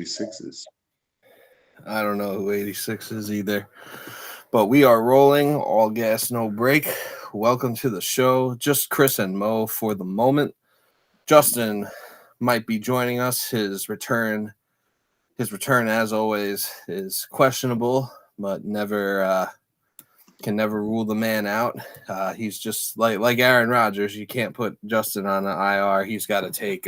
86 is. I don't know who 86 is either. But we are rolling, all gas, no break. Welcome to the show. Just Chris and Mo for the moment. Justin might be joining us. His return, as always, is questionable, but can never rule the man out. He's just like Aaron Rodgers. You can't put Justin on an IR. He's got to take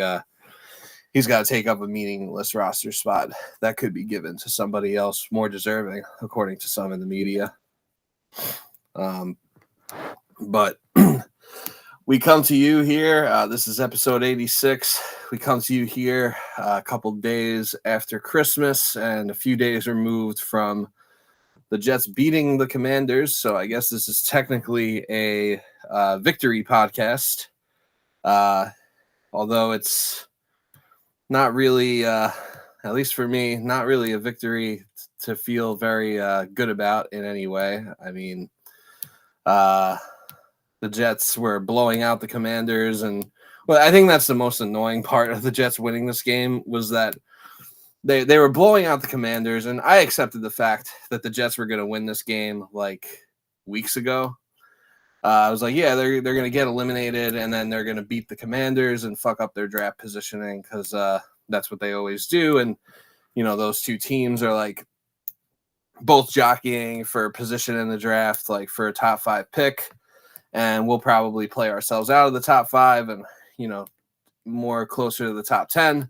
up a meaningless roster spot that could be given to somebody else more deserving, according to some in the media. But we come to you here. This is episode 86. We come to you here a couple days after Christmas and a few days removed from the Jets beating the Commanders. So I guess this is technically a victory podcast, although it's not really, at least for me, not really a victory to feel very good about in any way. I mean, the Jets were blowing out the Commanders, and I think that's the most annoying part of the Jets winning this game was that they were blowing out the Commanders, and I accepted the fact that the Jets were going to win this game like weeks ago. I was like, yeah, they're going to get eliminated, and then they're going to beat the Commanders and fuck up their draft positioning because that's what they always do. And, those two teams are like both jockeying for position in the draft, like for a top 5 pick. And we'll probably play ourselves out of the top 5 and, more closer to the top 10.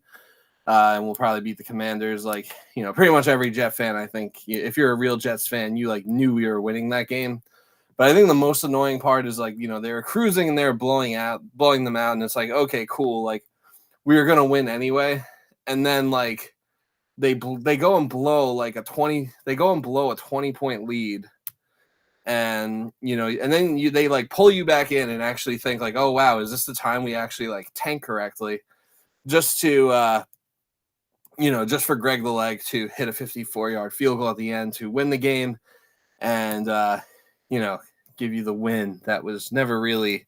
And we'll probably beat the Commanders. Like, pretty much every Jet fan, I think, if you're a real Jets fan, you knew we were winning that game. But I think the most annoying part is they were cruising and they were blowing them out. And it's like, okay, cool. Like we were going to win anyway. And then they go and blow a 20-point lead. And, and then they pull you back in and actually think oh, wow, is this the time we actually tank correctly? Just to, just for Greg the Leg to hit a 54-yard field goal at the end to win the game and, give you the win that was never really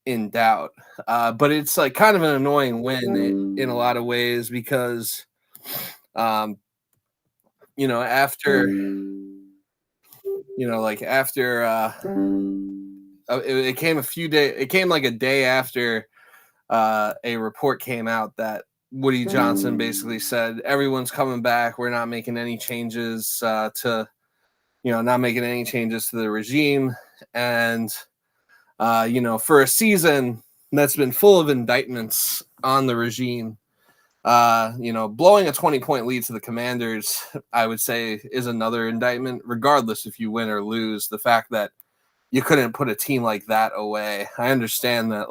in doubt. But it's kind of an annoying win in a lot of ways because, after, it came a day after a report came out that Woody Johnson basically said, everyone's coming back. We're not making any changes to the regime. And, for a season that's been full of indictments on the regime, blowing a 20-point lead to the Commanders, I would say is another indictment, regardless if you win or lose. The fact that you couldn't put a team like that away. I understand that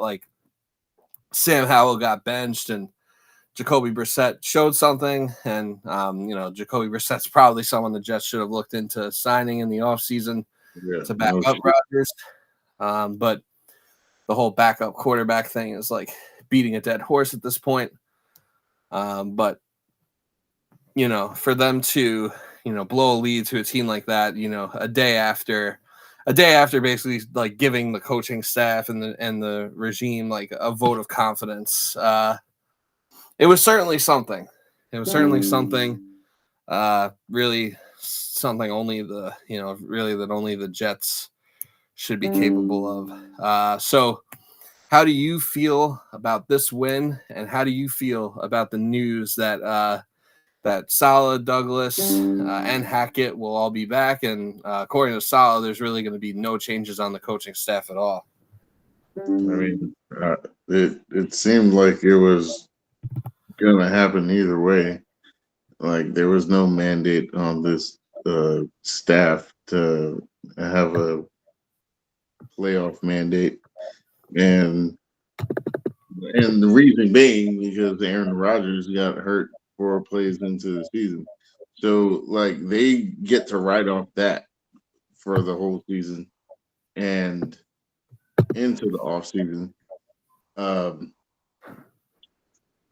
Sam Howell got benched and Jacoby Brissett showed something, and Jacoby Brissett's probably someone the Jets should have looked into signing in the offseason to back up Rodgers. But the whole backup quarterback thing is beating a dead horse at this point. But for them to blow a lead to a team like that, a day after basically giving the coaching staff and the regime a vote of confidence. It was certainly something. Really something only the Jets should be capable of. So how do you feel about this win, and how do you feel about the news that Saleh, Douglas, and Hackett will all be back? And according to Saleh, there's really going to be no changes on the coaching staff at all. I mean, it seemed like it was going to happen either way. There was no mandate on this staff to have a playoff mandate, and the reason being because Aaron Rodgers got hurt 4 plays into the season, so they get to write off that for the whole season and into the off season.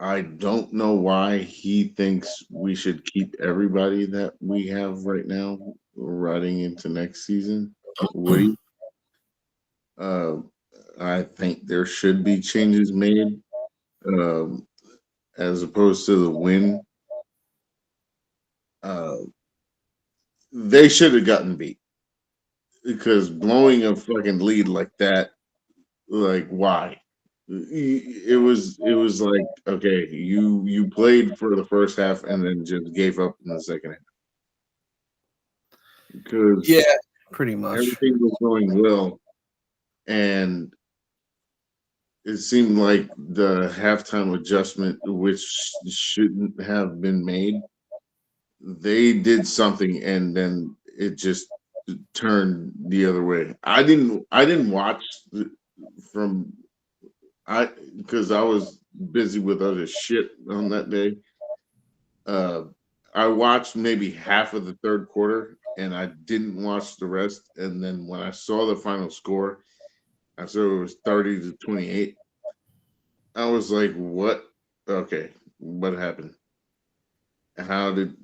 I don't know why he thinks we should keep everybody that we have right now riding into next season. Woody, I think there should be changes made as opposed to the win. they should have gotten beat because blowing a fucking lead like that, like why? It was like okay, you played for the first half and then just gave up in the second half because Yeah, pretty much. everything was going well, and it seemed like the halftime adjustment, which shouldn't have been made, they did something, and then it just turned the other way. I didn't watch from I because I was busy with other shit on that day. Uh, I watched maybe half of the third quarter, and I didn't watch the rest. And then when I saw the final score, I saw it was 30-28. I was like, "What? Okay, what happened? How did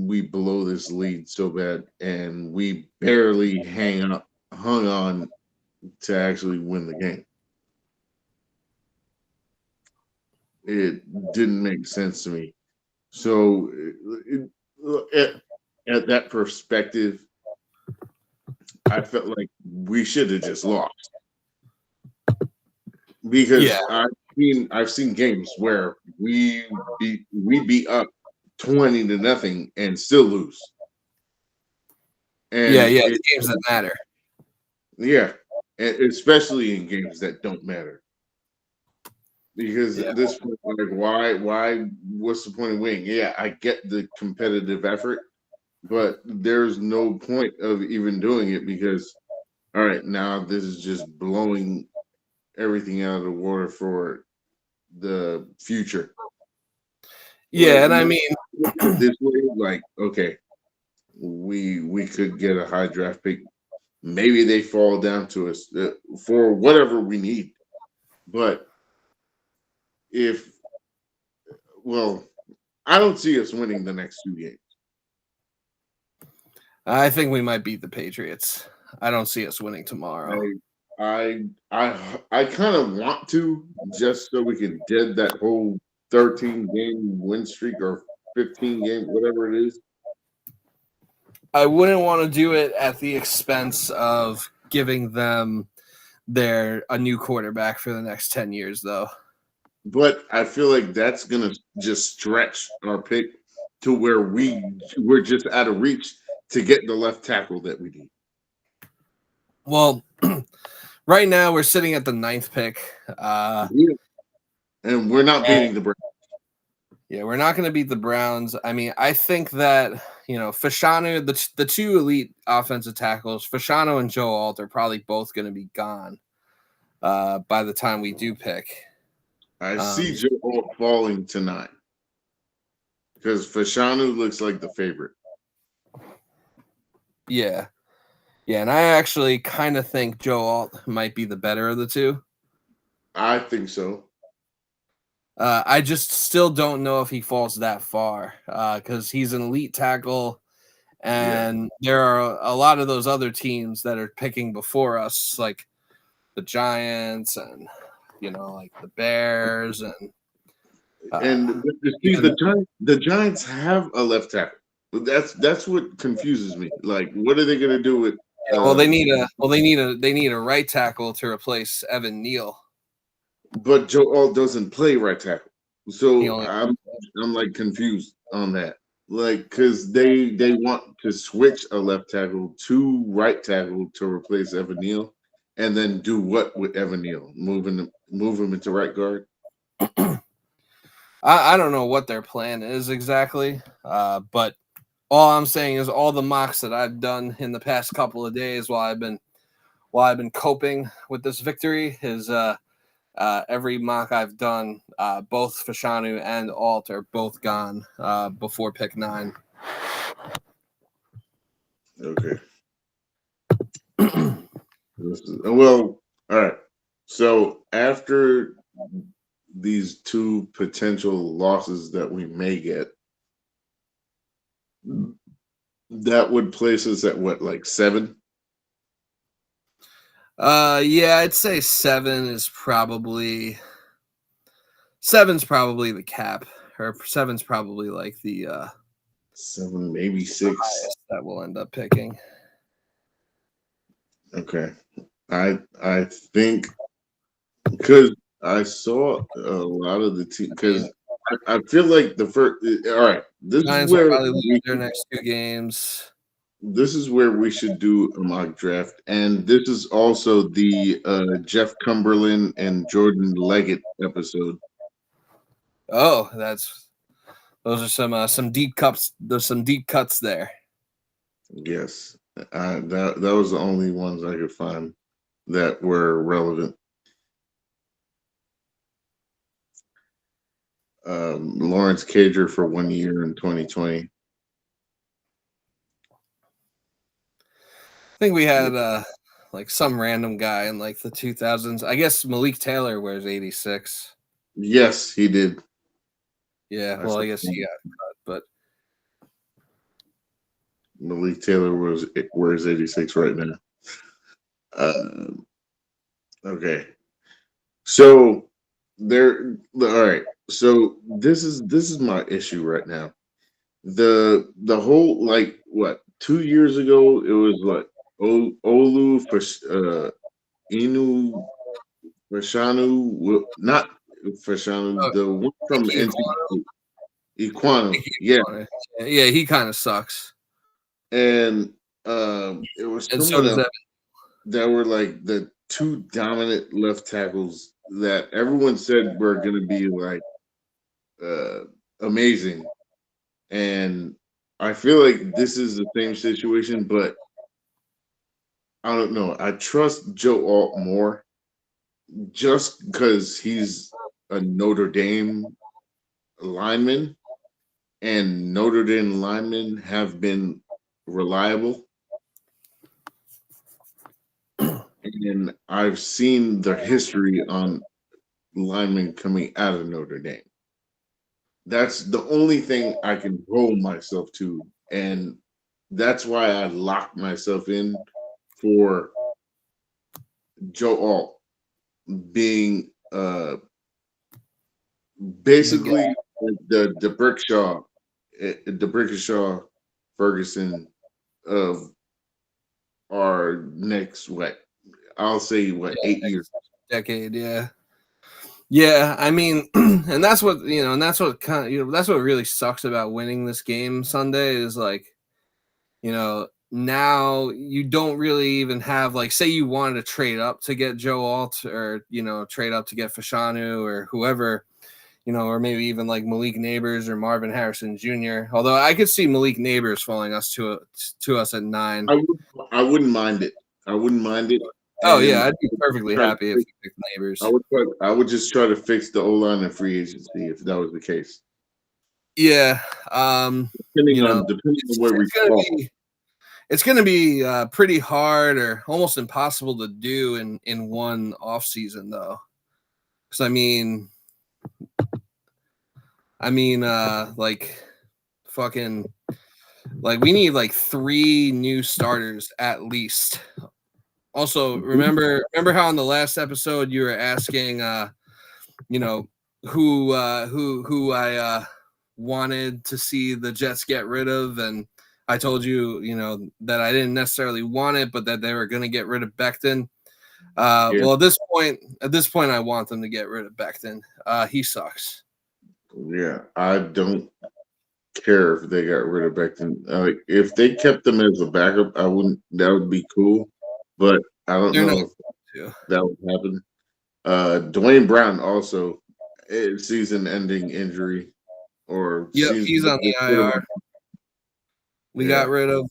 we blow this lead so bad, and we barely hung on to actually win the game?" It didn't make sense to me. So, at that perspective, I felt like we should have just lost Yeah, because I've seen games where we beat up 20-0 and still lose, yeah, and yeah. The games that matter. yeah, especially in games that don't matter. Because Yeah, at this point, like, why, what's the point of winning? Yeah, I get the competitive effort, but there's no point of even doing it because, all right, now this is just blowing everything out of the water for the future. yeah, Like, and I look mean, at it this way, like, okay, we could get a high draft pick. Maybe they fall down to us for whatever we need. But if, well, I don't see us winning the next 2 games. I think we might beat the Patriots. I don't see us winning tomorrow. I kind of want to just so we can dead that whole 13-game win streak or 15 game, whatever it is. I wouldn't want to do it at the expense of giving them a new quarterback for the next 10 years, though. But I feel like that's gonna just stretch our pick to where we're just out of reach to get the left tackle that we need. Well, right now we're sitting at the 9th pick. Yeah. And we're not beating the Browns. Yeah, we're not going to beat the Browns. I mean, I think that, Fashanu, the two elite offensive tackles, Fashanu and Joe Alt, are probably both going to be gone by the time we do pick. I see Joe Alt falling tonight because Fashanu looks like the favorite. Yeah. Yeah, and I actually kind of think Joe Alt might be the better of the two. I think so. I just still don't know if he falls that far because he's an elite tackle, and there are a lot of those other teams that are picking before us, like the Giants and like the Bears and See, the Giants have a left tackle. That's what confuses me. Like, what are they going to do with? they need a right tackle to replace Evan Neal. But Joe Alt doesn't play right tackle, so Only, I'm like confused on that. Like, because they want to switch a left tackle to right tackle to replace Evan Neal, and then do what with Evan Neal? Move him into right guard. I don't know what their plan is exactly, but all I'm saying is all the mocks that I've done in the past couple of days while I've been coping with this victory is every mock I've done, both Fashanu and Alt are both gone before pick 9. Okay. Well, all right. So after these two potential losses that we may get, that would place us at what, like 7? Yeah, I'd say 7's probably the cap, or 7's probably like the 7, maybe 6. that we'll end up picking. Okay. I think because I saw a lot of the team because I feel like the first. All right, Giants will probably lose their next 2 games. this is where we should do a mock draft, and this is also the Jeff Cumberland and Jordan Leggett episode. Oh, those are some deep cuts. There's some deep cuts there. Yes, that was the only ones I could find that were relevant. Lawrence Cager for 1 year in 2020. I think we had like some random guy in like the 2000s. I guess Malik Taylor wears 86. Yes, he did. Yeah, well, I guess he got cut, but Malik Taylor wears 86 right now. Okay, so all right. So this is my issue right now. The whole like what 2 years ago it was like Olu for Inu Fashanu, not Fashanu, the one from NC Iquano, yeah, yeah, he kind of sucks. and it was And so someone does else Evan. that were like the two dominant left tackles that everyone said were going to be like amazing, and I feel like this is the same situation, but I don't know. I trust Joe Alt more just because he's a Notre Dame lineman, and Notre Dame linemen have been reliable. And I've seen the history on linemen coming out of Notre Dame. That's the only thing I can hold myself to. And that's why I locked myself in for Joe Alt being basically the Brickshaw Ferguson of our next I'll say 8 years. Decade, yeah. Yeah, I mean, and that's what and that's what kind of that's what really sucks about winning this game Sunday is like, now you don't really even have like, say you wanted to trade up to get Joe Alt or trade up to get Fashanu or whoever, or maybe even like Malik Neighbors or Marvin Harrison Jr. Although I could see Malik Neighbors falling us to us at 9. I wouldn't mind it. I wouldn't mind it. Oh yeah, I'd be perfectly happy if you picked Neighbors. I would just try to fix the O-line and free agency if that was the case. Yeah, depending on where we fall. It's going to be pretty hard or almost impossible to do in one off season though, because I mean, like fucking. Like we need like 3 new starters at least. Also, remember how in the last episode you were asking, who I wanted to see the Jets get rid of, and I told you, that I didn't necessarily want it, but that they were going to get rid of Becton. Well, at this point, I want them to get rid of Becton. He sucks. Yeah, I don't care if they got rid of Becton. If they kept them as a backup, I wouldn't. That would be cool, but I don't know if that would happen. Dwayne Brown also season-ending injury, or he's on the IR. We got rid of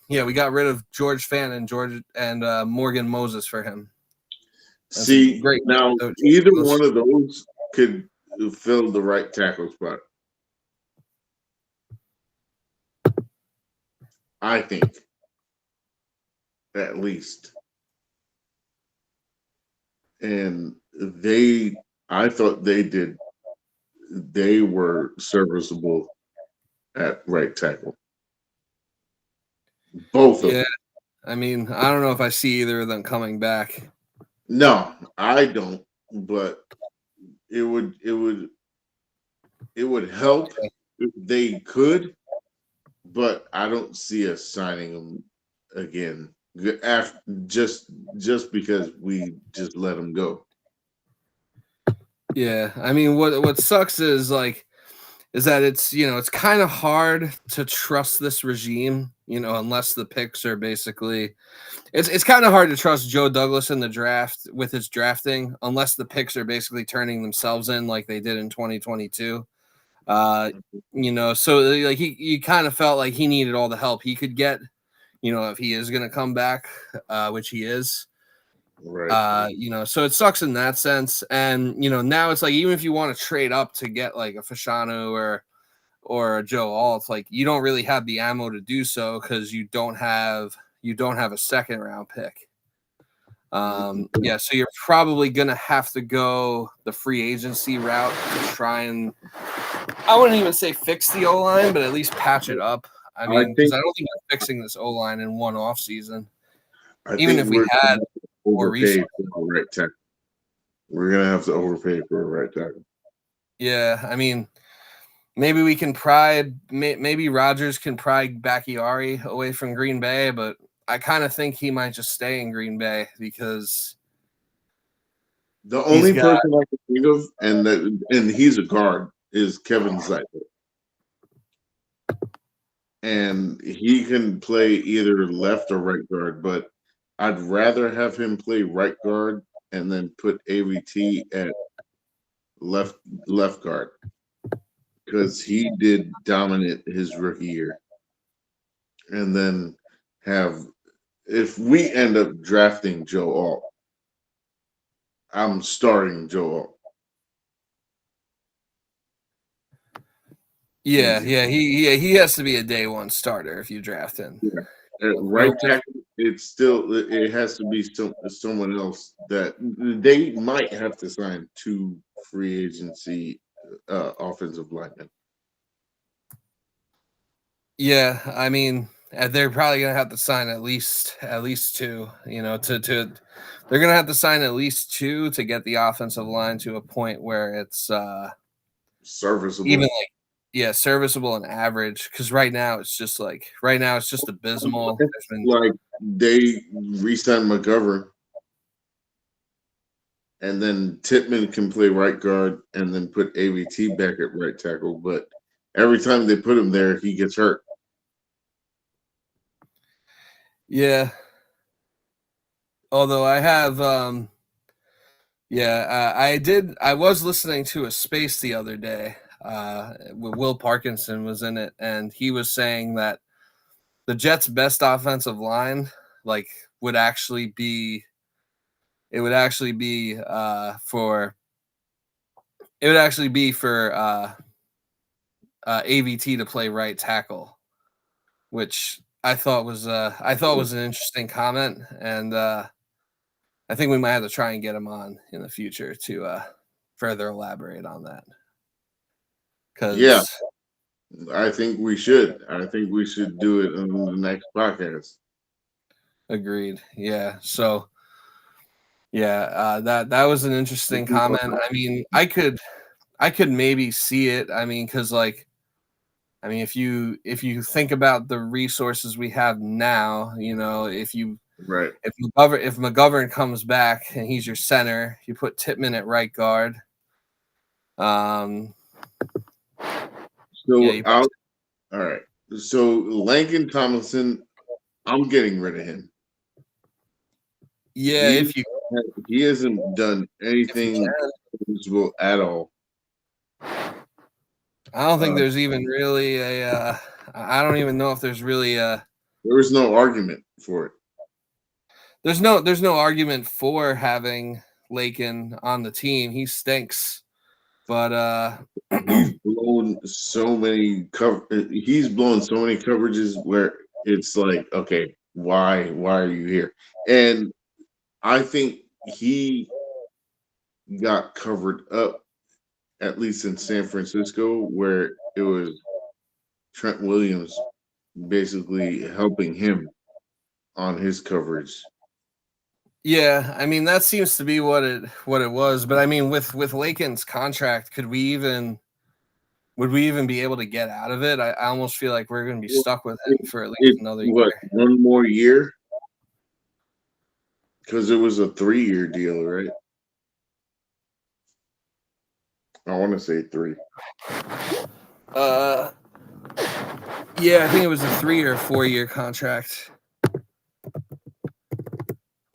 we got rid of George Fan and Morgan Moses for him. That's great. Now either one of those could fill the right tackle spot. I think, at least. And I thought they were serviceable at right tackle. Both of them. I mean, I don't know if I see either of them coming back. No, I don't, but it would help if they could, but I don't see us signing him again after just because we just let him go. Yeah, I mean, what sucks is that it's kind of hard to trust this regime, unless the picks are basically it's kind of hard to trust Joe Douglas in the draft with his drafting unless the picks are basically turning themselves in like they did in 2022. So like he kind of felt like he needed all the help he could get, if he is going to come back, which he is. Right. So it sucks in that sense. And, now it's like, even if you want to trade up to get like a Fashanu or a Joe Alt, like you don't really have the ammo to do so because you don't have a second round pick. So you're probably gonna have to go the free agency route to try and, I wouldn't even say fix the O line, but at least patch it up. I mean, because I don't think you're fixing this O line in one off season. I Even think if we we're had gonna more overpay resources. for the right tackle. We're gonna have to overpay for a right tackle. Yeah, I mean, maybe we can pry. Maybe Rodgers can pry Bakhtiari away from Green Bay, but I kind of think he might just stay in Green Bay because The he's only got. person I can think of, and he's a guard, is Kevin Zeitler. And he can play either left or right guard, but I'd rather have him play right guard and then put AVT at left guard because he did dominate his rookie year. And then if we end up drafting Joe Alt, I'm starting Joe Alt. Yeah, he has to be a day one starter if you draft him. Yeah. Right tackle, it has to be someone else that they might have to sign two free agency offensive linemen. Yeah, I mean, they're probably gonna have to sign at least two. They're gonna have to sign at least two to get the offensive line to a point where it's Serviceable. even serviceable and average. Because right now it's just abysmal. Like they re-signed McGovern, and then Titman can play right guard, and then put AVT back at right tackle. But every time they put him there, he gets hurt. Yeah. Although I have, I was listening to a space the other day. Will Parkinson was in it, and he was saying that the Jets' best offensive line, like, would actually be for AVT to play right tackle, which I thought was an interesting comment, and I think we might have to try and get him on in the future to further elaborate on that. Yeah, I think we should. I think we should do it on the next podcast. Agreed. Yeah. So, yeah, that was an interesting comment. I mean, I could maybe see it. I mean, because if you think about the resources we have now, if Right. McGovern comes back and he's your center, you put Titman at right guard. All right. So Lincoln Tomlinson, I'm getting rid of him. Yeah, he hasn't done anything usable at all. I don't think there's even really I don't even know if there's really there was no argument for it. There's no argument for having Lakin on the team. He stinks. But he's blown so many coverages where it's like, okay, why are you here? And I think he got covered up, at least in San Francisco, where it was Trent Williams basically helping him on his coverage. Yeah, I mean that seems to be what it was. But I mean, with Lakin's contract, could we even would we even be able to get out of it? I almost feel like we're going to be stuck with it for at least It another what year. 1 more year? Because it was a 3-year deal, right? I want to say 3. Yeah, I think it was a 3 or 4 year contract.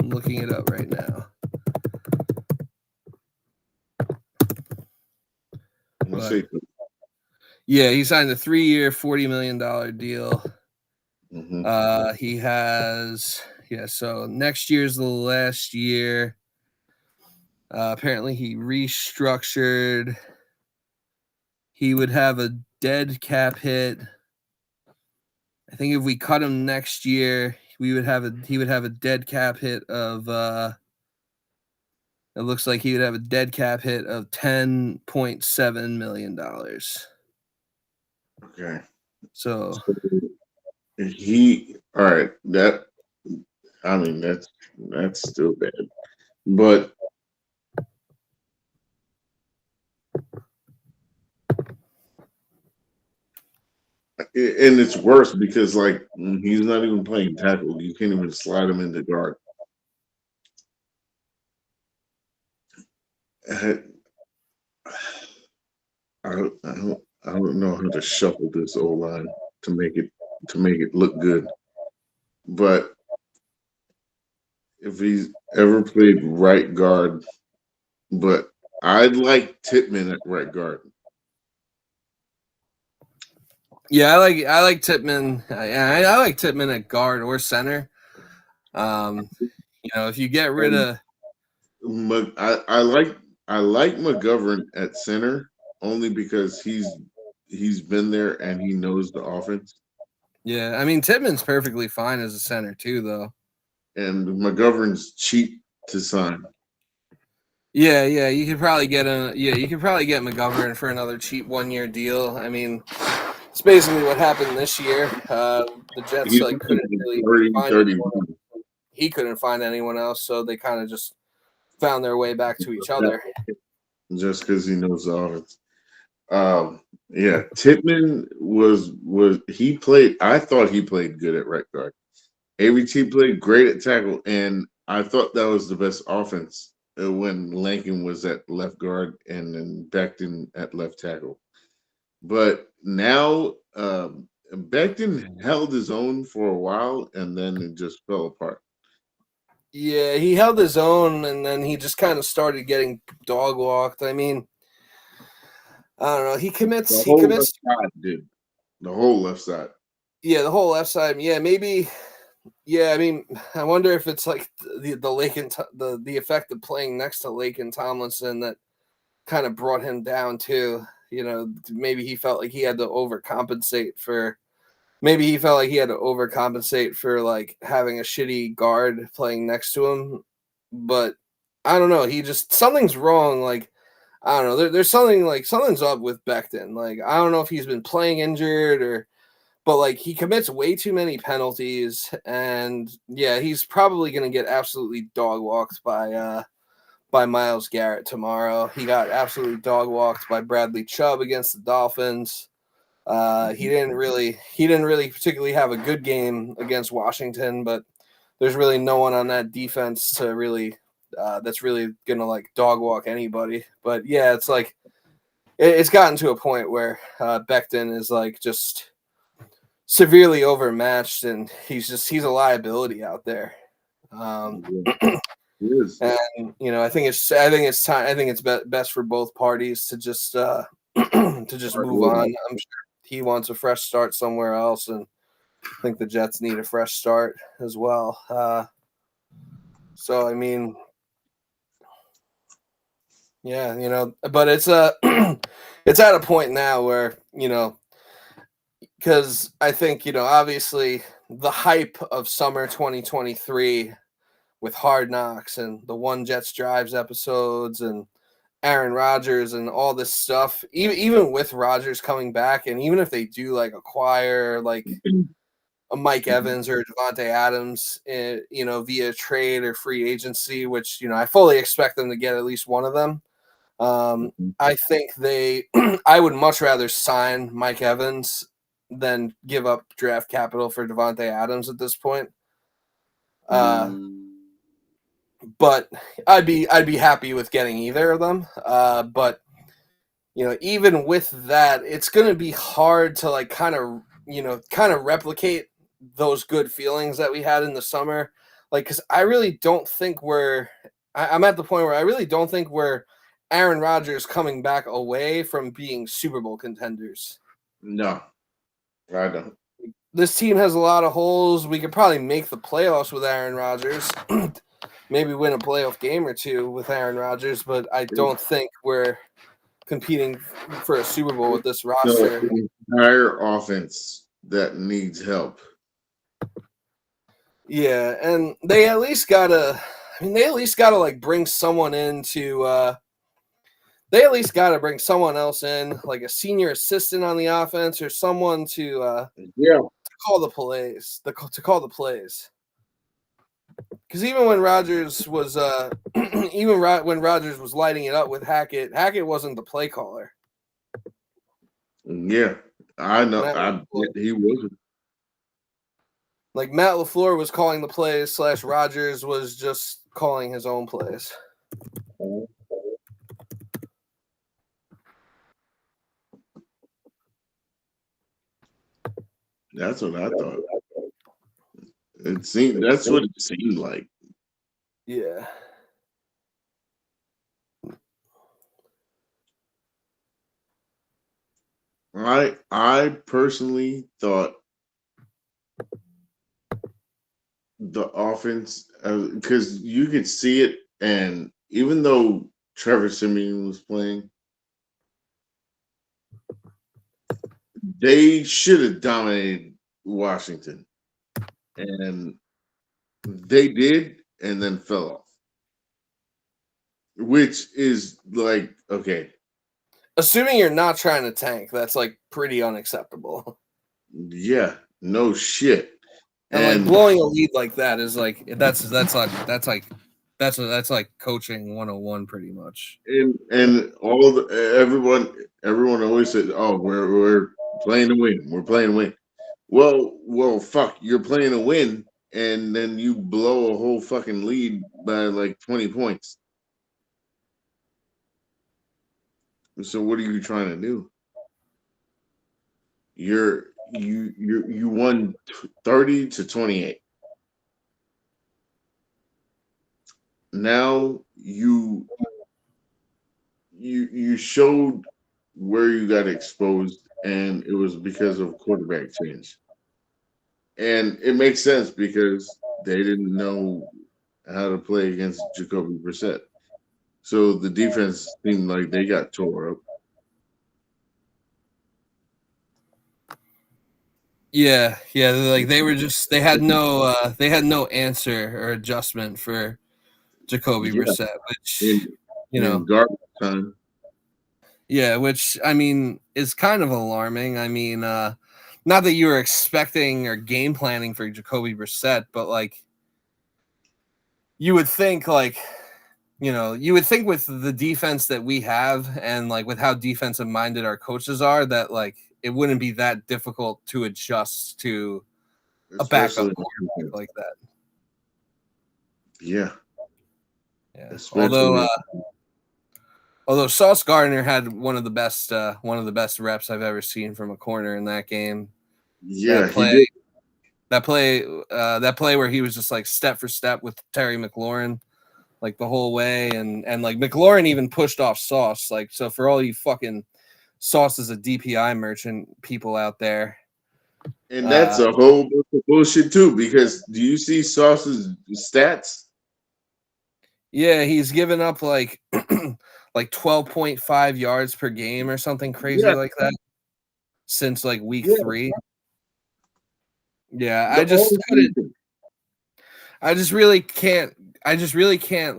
I'm looking it up right now. I'm gonna say 3. Yeah, he signed a 3-year, $40 million deal. Mm-hmm. He has, so next year's the last year. Apparently he restructured. He would have a dead cap hit. I think if we cut him next year, he would have a dead cap hit of it looks like he would have a dead cap hit of $10.7 million. Okay. So All right, that's still bad. But and it's worse because like he's not even playing tackle. You can't even slide him into guard. I don't know how to shuffle this O line to make it look good. But if he's ever played right guard, but I'd like Titman at right guard. yeah, I like Tippmann. I like Tippmann at guard or center. If you get rid of I like McGovern at center only because he's been there and he knows the offense. Yeah, I mean Tippmann's perfectly fine as a center too, though. And McGovern's cheap to sign. Yeah, you could probably get McGovern for another cheap 1-year deal. I mean, it's basically what happened this year. The Jets He's couldn't really 30, find 30. anyone else. He couldn't find anyone else, so they kind of just found their way back to each other. Just because he knows the offense. Yeah, Titman was he played. I thought he played good at right guard. AVT played great at tackle, and I thought that was the best offense when Lankin was at left guard and then Becton at left tackle. But now Becton held his own for a while, and then it just fell apart. Yeah, he held his own, and then he just kind of started getting dog walked. I mean, I don't know. He commits. The whole left side did. The whole left side. Yeah, the whole left side. Yeah, maybe. Yeah, I mean, I wonder if it's like the Lakin the effect of playing next to Lakin Tomlinson that kind of brought him down too. Maybe he felt like he had to overcompensate for. Maybe he felt like he had to overcompensate for like having a shitty guard playing next to him, but I don't know. He just something's wrong. Like I don't know. There's something's up with Becton. Like I don't know if he's been playing injured or. But like he commits way too many penalties, and yeah, he's probably going to get absolutely dog walked by Myles Garrett tomorrow. He got absolutely dog walked by Bradley Chubb against the Dolphins. He didn't really particularly have a good game against Washington, but there's really no one on that defense to really that's really going to like dog walk anybody. But yeah, it's like it's gotten to a point where Becton is like just severely overmatched, and he's a liability out there. Yes. And I think it's time. I think it's best for both parties to just to just move on. I'm sure he wants a fresh start somewhere else, and I think the Jets need a fresh start as well. So I mean, yeah, but it's it's at a point now where because I think obviously the hype of summer 2023 with Hard Knocks and the One Jets Drives episodes and Aaron Rodgers and all this stuff, even with Rodgers coming back, and even if they do like acquire like a Mike Evans or Devontae Adams, via trade or free agency, which I fully expect them to get at least one of them. I think I would much rather sign Mike Evans than give up draft capital for Devontae Adams at this point. But I'd be happy with getting either of them. But even with that, it's going to be hard to like kind of replicate those good feelings that we had in the summer. Like, because I really don't think I'm at the point where I really don't think we're Aaron Rodgers coming back away from being Super Bowl contenders. No, I don't. This team has a lot of holes. We could probably make the playoffs with Aaron Rodgers. Maybe win a playoff game or two with Aaron Rodgers, but I don't think we're competing for a Super Bowl with this roster. The entire offense that needs help. Yeah, and they at least gotta like bring someone in to they at least gotta bring someone else in, like a senior assistant on the offense or someone to call the plays. To call the plays. Because even when Rodgers was when Rodgers was lighting it up with Hackett wasn't the play caller. Yeah, I know. He wasn't. Like Matt LaFleur was calling the plays / Rodgers was just calling his own plays. That's what I thought. That's what it seemed like. Yeah. I personally thought the offense, because you could see it, and even though Trevor Siemian was playing, they should have dominated Washington, and they did, and then fell off, which is like, okay. Assuming you're not trying to tank, that's like pretty unacceptable. Yeah, no shit. And like blowing a lead like that is like that's like coaching 101 pretty much. And everyone always said, "Oh, we're playing to win. We're playing to win." Well, fuck, you're playing to win, and then you blow a whole fucking lead by like 20 points. So what are you trying to do? You won 30-28. Now you showed where you got exposed, and it was because of quarterback change. And it makes sense because they didn't know how to play against Jacoby Brissett. So the defense seemed like they got tore up. Yeah, like they had no answer or adjustment for Jacoby Brissett, which in garbage time. Yeah, which I mean is kind of alarming. I mean, not that you were expecting or game planning for Jacoby Brissett, but like you would think with the defense that we have and like with how defensive minded our coaches are, that like it wouldn't be that difficult to adjust to a backup quarterback like that. Yeah. Although Sauce Gardner had one of the best reps I've ever seen from a corner in that game. Yeah, he did. That play where he was just like step for step with Terry McLaurin, like the whole way, and like McLaurin even pushed off Sauce. Like, so for all you fucking Sauce is a DPI merchant people out there. And that's a whole bunch of bullshit too, because do you see Sauce's stats? Yeah, he's given up like like 12.5 yards per game or something crazy like that since like week 3. Yeah, I just really can't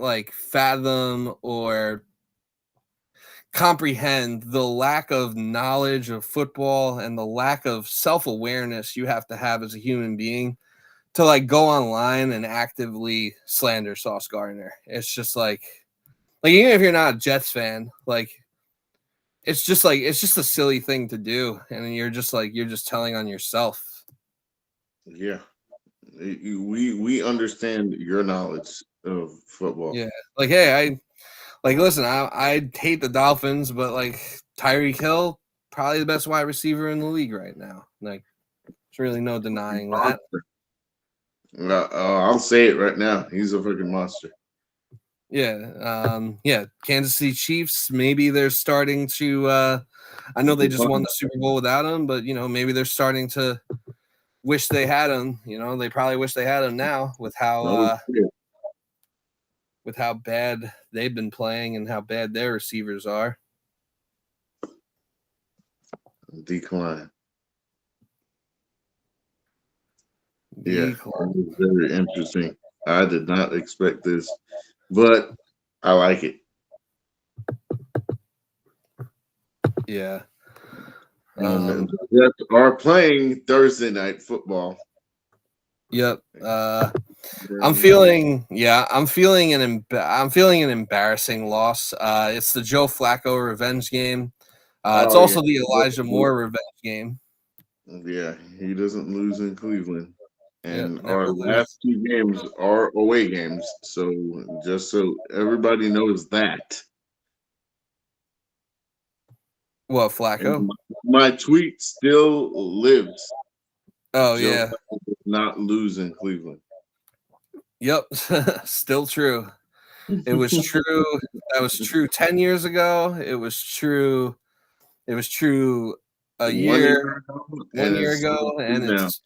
like fathom or comprehend the lack of knowledge of football and the lack of self-awareness you have to have as a human being to like go online and actively slander Sauce Gardner. It's just like like even if you're not a Jets fan, like it's just a silly thing to do, and you're just telling on yourself. Yeah, we understand your knowledge of football. Yeah, like hey, listen, I hate the Dolphins, but like Tyreek Hill, probably the best wide receiver in the league right now. Like, there's really no denying that. I'll say it right now. He's a freaking monster. Yeah. Kansas City Chiefs. Maybe they're starting to. I know they just won the Super Bowl without him, but maybe they're starting to wish they had him. They probably wish they had him now with how bad they've been playing and how bad their receivers are. Decline. Yeah, it was very interesting. I did not expect this, but I like it. Yeah. And the Jets are playing Thursday night football. Yep. I'm feeling an embarrassing loss. It's the Joe Flacco revenge game. It's also the Elijah Moore revenge game. Yeah, he doesn't lose in Cleveland. And our lose. last 2 games are away games. So just so everybody knows that. What, Flacco? And my tweet still lives. Oh, Joe yeah. Flacco does not lose in Cleveland. Yep. Still true. It was true. That was true 10 years ago. It was true a year, 1 year ago, and it's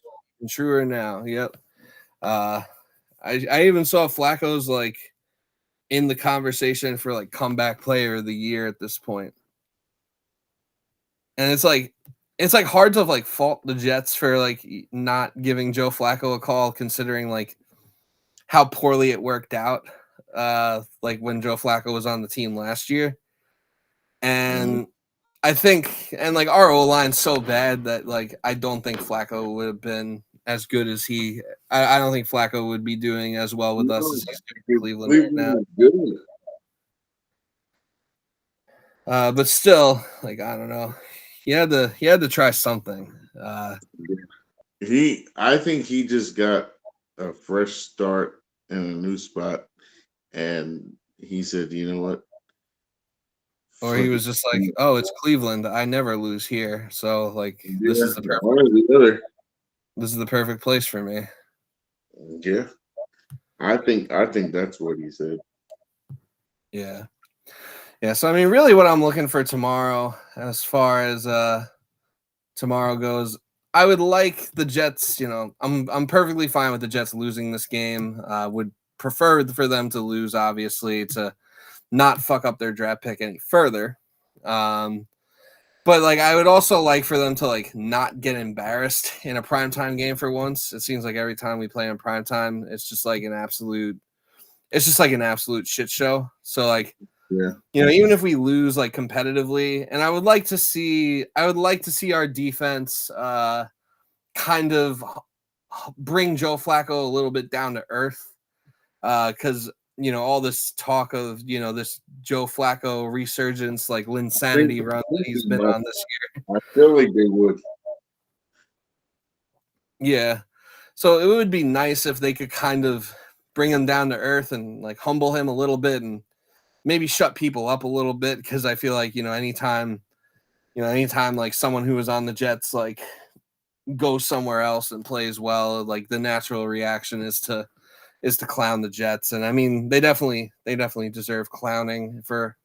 truer now. Yep. I even saw Flacco's like in the conversation for like comeback player of the year at this point. And it's like hard to like fault the Jets for like not giving Joe Flacco a call, considering like how poorly it worked out. Like when Joe Flacco was on the team last year. And I think, and like our O line's so bad that like I don't think Flacco would have been as good as he. I don't think Flacco would be doing as well with us as he's doing in Cleveland right now. But still, like I don't know, he had to try something. I think he just got a fresh start in a new spot, and he said, "You know what?" Or he was just like, "Oh, it's Cleveland. I never lose here. So like, this is the perfect place for me." Yeah, I think that's what he said. Yeah. So I mean, really, what I'm looking for tomorrow, as far as tomorrow goes, I would like the Jets. I'm perfectly fine with the Jets losing this game. Would prefer for them to lose, obviously, to not fuck up their draft pick any further. But like, I would also like for them to like not get embarrassed in a primetime game for once. It seems like every time we play in primetime, it's just like an absolute shit show. So like, yeah, even if we lose like competitively, and I would like to see our defense kind of bring Joe Flacco a little bit down to earth, because all this talk of this Joe Flacco resurgence, like Linsanity run that he's been on this year. I feel like they would. Yeah, so it would be nice if they could kind of bring him down to earth and like humble him a little bit and maybe shut people up a little bit, because I feel like anytime like someone who was on the Jets like goes somewhere else and plays well, like the natural reaction is to clown the Jets. And I mean, they definitely deserve clowning for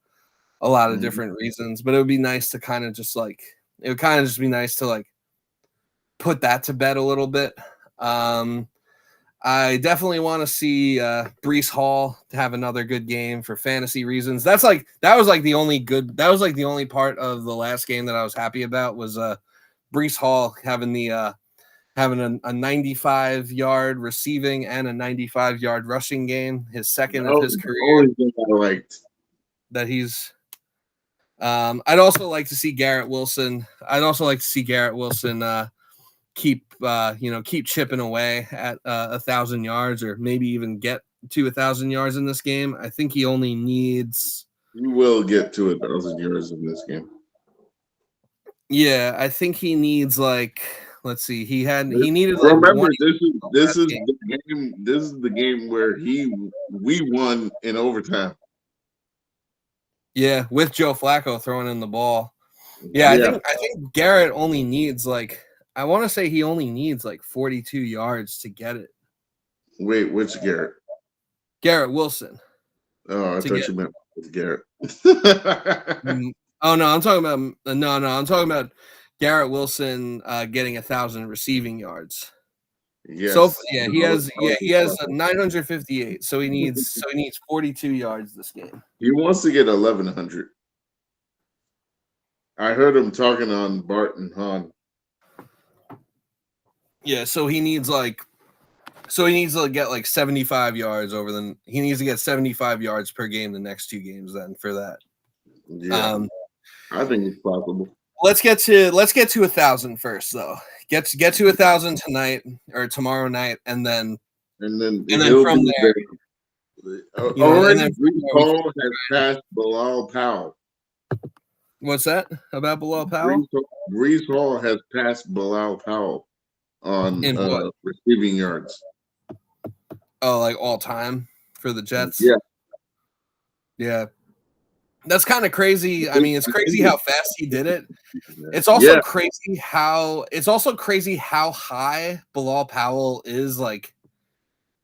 a lot of different reasons, but it would be nice to kind of just like, it would kind of just be nice to like put that to bed a little bit. I definitely want to see Breece Hall have another good game for fantasy reasons. That was like the only part of the last game that I was happy about was Breece Hall having a 95-yard receiving and a 95-yard rushing game, his second of his career. That he's. I'd also like to see Garrett Wilson. Keep chipping away at 1,000 yards, or maybe even get to 1,000 yards in this game. I think he only needs He will get to 1,000 yards in this game. Yeah, I think he needs like let's see, he needed like Remember, one this is game. the game. This is the game where we won in overtime. Yeah, with Joe Flacco throwing in the ball. Yeah, I think Garrett only needs like I want to say he only needs like 42 yards to get it. Wait, which Garrett? Garrett Wilson. Oh, I thought you meant Garrett. Oh no, I'm talking about I'm talking about Garrett Wilson getting 1,000 receiving yards. Yes. So he has 958. So he needs 42 yards this game. He wants to get 1,100. I heard him talking on Bart and Han. Yeah, so he needs to get like 75 yards he needs to get 75 yards per game the next 2 games then for that. Yeah. I think it's possible. Let's get to 1,000 first though. Get to 1,000 tonight or tomorrow night and then from there already Brees Hall has passed Bilal Powell. What's that about Bilal Powell? Brees Hall has passed Bilal Powell on receiving yards. Oh, like all time for the Jets? Yeah. Yeah. That's kind of crazy. I mean, it's crazy how fast he did it. It's also crazy how high Bilal Powell is like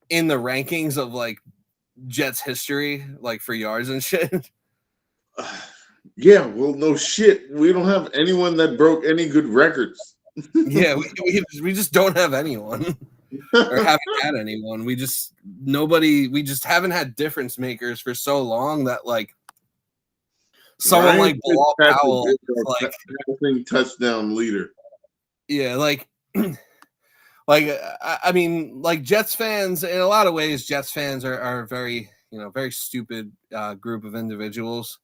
in the rankings of like Jets history, like for yards and shit. Yeah, well, no shit. We don't have anyone that broke any good records. Yeah, we just don't have anyone. Or haven't had anyone. We just haven't had difference makers for so long that like someone like Bilal Powell like passing touchdown leader. Yeah, like I mean, like Jets fans in a lot of ways, Jets fans are very, very stupid group of individuals.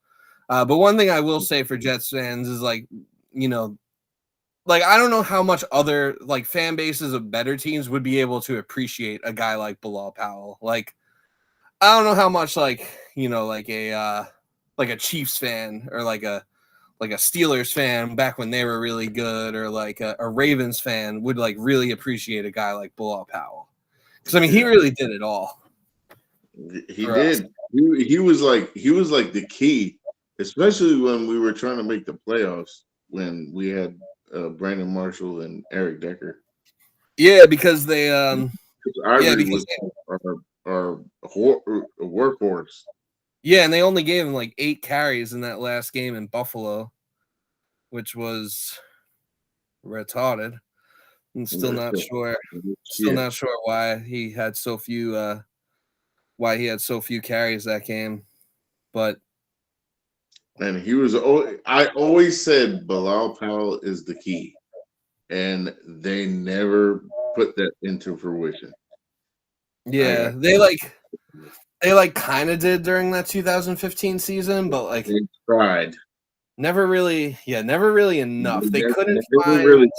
But one thing I will say for Jets fans is like, like I don't know how much other like fan bases of better teams would be able to appreciate a guy like Bilal Powell. Like I don't know how much like like a Chiefs fan or like a Steelers fan back when they were really good or like a Ravens fan would like really appreciate a guy like Bilal Powell. Because I mean he really did it all. He did. He was like the key, especially when we were trying to make the playoffs when we had Brandon Marshall and Eric Decker. Yeah, because they Ivory was our workhorse. Yeah, and they only gave him like 8 carries in that last game in Buffalo, which was retarded. I'm still not sure. Still not sure why he had so few carries that game. But and he was I always said Bilal Powell is the key. And they never put that into fruition. Yeah, they kind of did during that 2015 season, but like they tried. Never really enough. They couldn't find.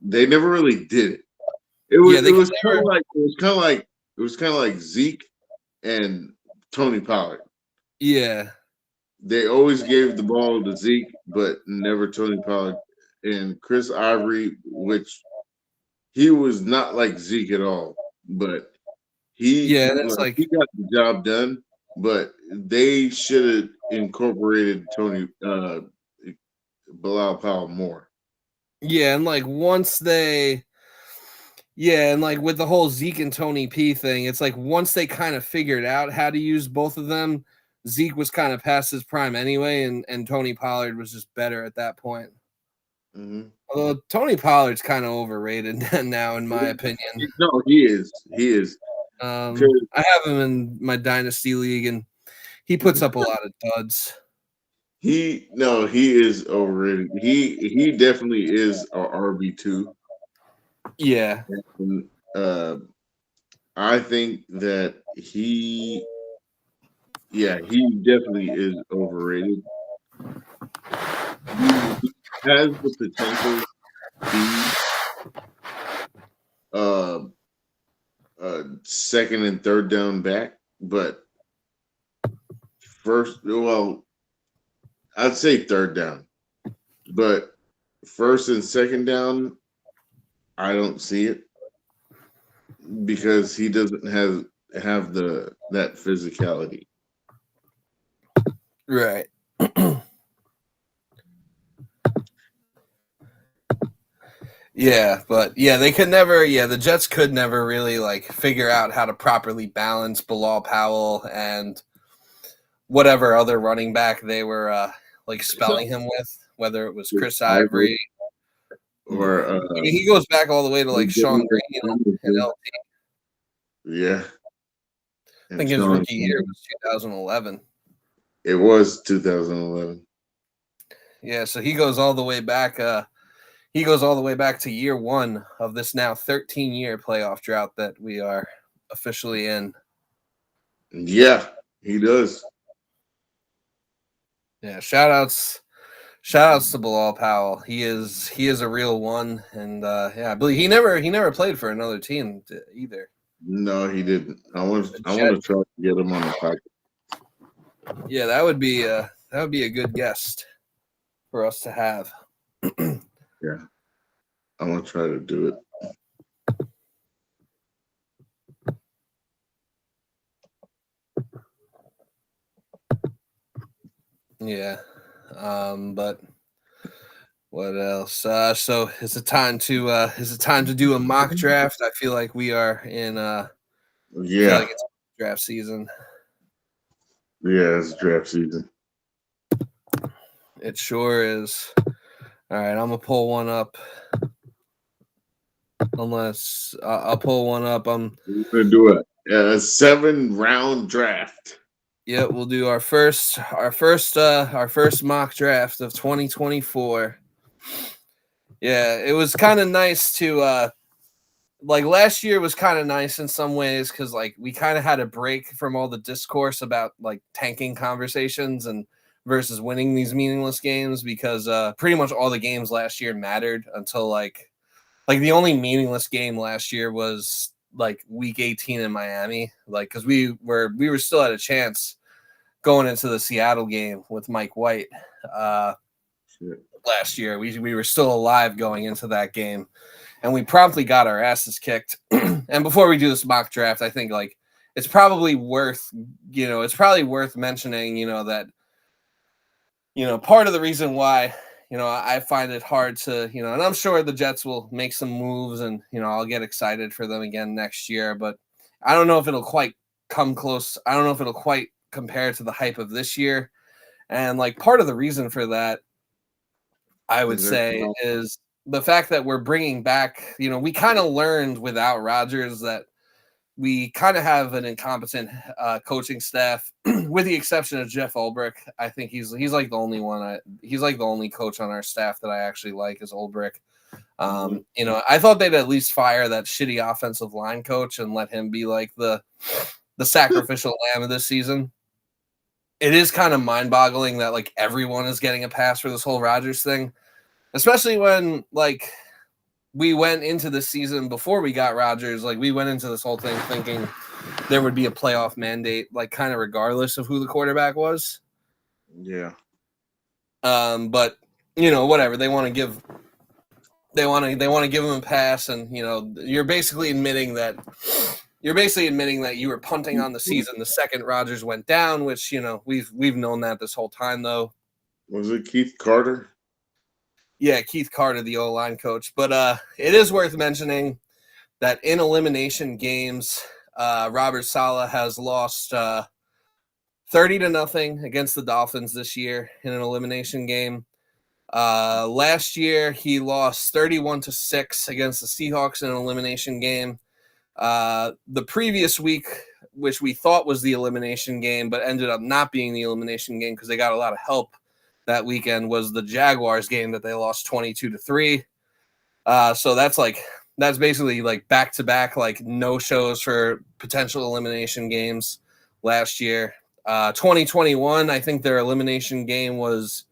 They never really did it. It was kind of like Zeke and Tony Pollard. Yeah. They always gave the ball to Zeke, but never Tony Pollard. And Chris Ivory, which he was not like Zeke at all, but he got the job done. But they should have incorporated Bilal Powell more. Yeah, and like with the whole Zeke and Tony P thing, it's like once they kind of figured out how to use both of them, Zeke was kind of past his prime anyway, and Tony Pollard was just better at that point. Mm-hmm. Although Tony Pollard's kind of overrated now, in my opinion. No, he is. He is. I have him in my dynasty league, and he puts up a lot of duds. He is overrated. He definitely is our RB2. Yeah. And, I think that he definitely is overrated. He has the potential to be second and third down back, but I'd say third down, but first and second down, I don't see it because he doesn't have that physicality. Right. Yeah, but yeah, they could never. Yeah, the Jets could never really like figure out how to properly balance Bilal Powell and whatever other running back they were like spelling him with, whether it was Chris Ivory. Or I mean, he goes back all the way to like Sean Green and LT. Yeah. I think his rookie year was 2011. It was 2011. Yeah, so he goes all the way back. He goes all the way back to year one of this now 13-year playoff drought that we are officially in. Yeah, he does. Yeah, shout outs to Bilal Powell. He is a real one, and yeah, I believe he never played for another team either. No, he didn't. I want to try to get him on the podcast. Yeah, that would be a good guest for us to have. Yeah, I want to try to do it. Yeah, but what else? So is it time to do a mock draft? I feel like we are in. I feel like it's draft season. Yeah, it's draft season. It sure is. All right, I'm gonna pull one up. Unless I'll pull one up. We're gonna do a 7-round draft. Yeah, we'll do our first mock draft of 2024. Yeah, it was kind of nice to like last year was kind of nice in some ways because like we kind of had a break from all the discourse about like tanking conversations and versus winning these meaningless games because pretty much all the games last year mattered until like the only meaningless game last year was like week 18 in Miami, like because we were still at a chance going into the Seattle game with Mike White last year. We were still alive going into that game, and we promptly got our asses kicked. And before we do this mock draft, I think like it's probably worth mentioning, that part of the reason why I find it hard to, and I'm sure the Jets will make some moves and, I'll get excited for them again next year, but I don't know if it'll quite come close. I don't know if it'll quite compare to the hype of this year. And like part of the reason for that, I would say, is the fact that we're bringing back, we kind of learned without Rodgers that we kind of have an incompetent coaching staff, with the exception of Jeff Ulbrich. I think he's like the only one. He's like the only coach on our staff that I actually like is Ulbrich. I thought they'd at least fire that shitty offensive line coach and let him be like the sacrificial lamb of this season. It is kind of mind-boggling that like everyone is getting a pass for this whole Rodgers thing, especially when like we went into the season before we got Rodgers. Like we went into this whole thing thinking there would be a playoff mandate, like kind of regardless of who the quarterback was. Yeah. But whatever they want to give, they want to give him a pass, and you're basically admitting that you were punting on the season the second Rodgers went down, which we've known that this whole time though. Was it Keith Carter? Yeah, Keith Carter, the O-line coach. But it is worth mentioning that in elimination games, Robert Saleh has lost 30-0 against the Dolphins this year in an elimination game. Last year, he lost 31-6 against the Seahawks in an elimination game. The previous week, which we thought was the elimination game, but ended up not being the elimination game because they got a lot of help that weekend, was the Jaguars game that they lost 22-3. So that's basically like back-to-back like no shows for potential elimination games last year. 2021, I think their elimination game was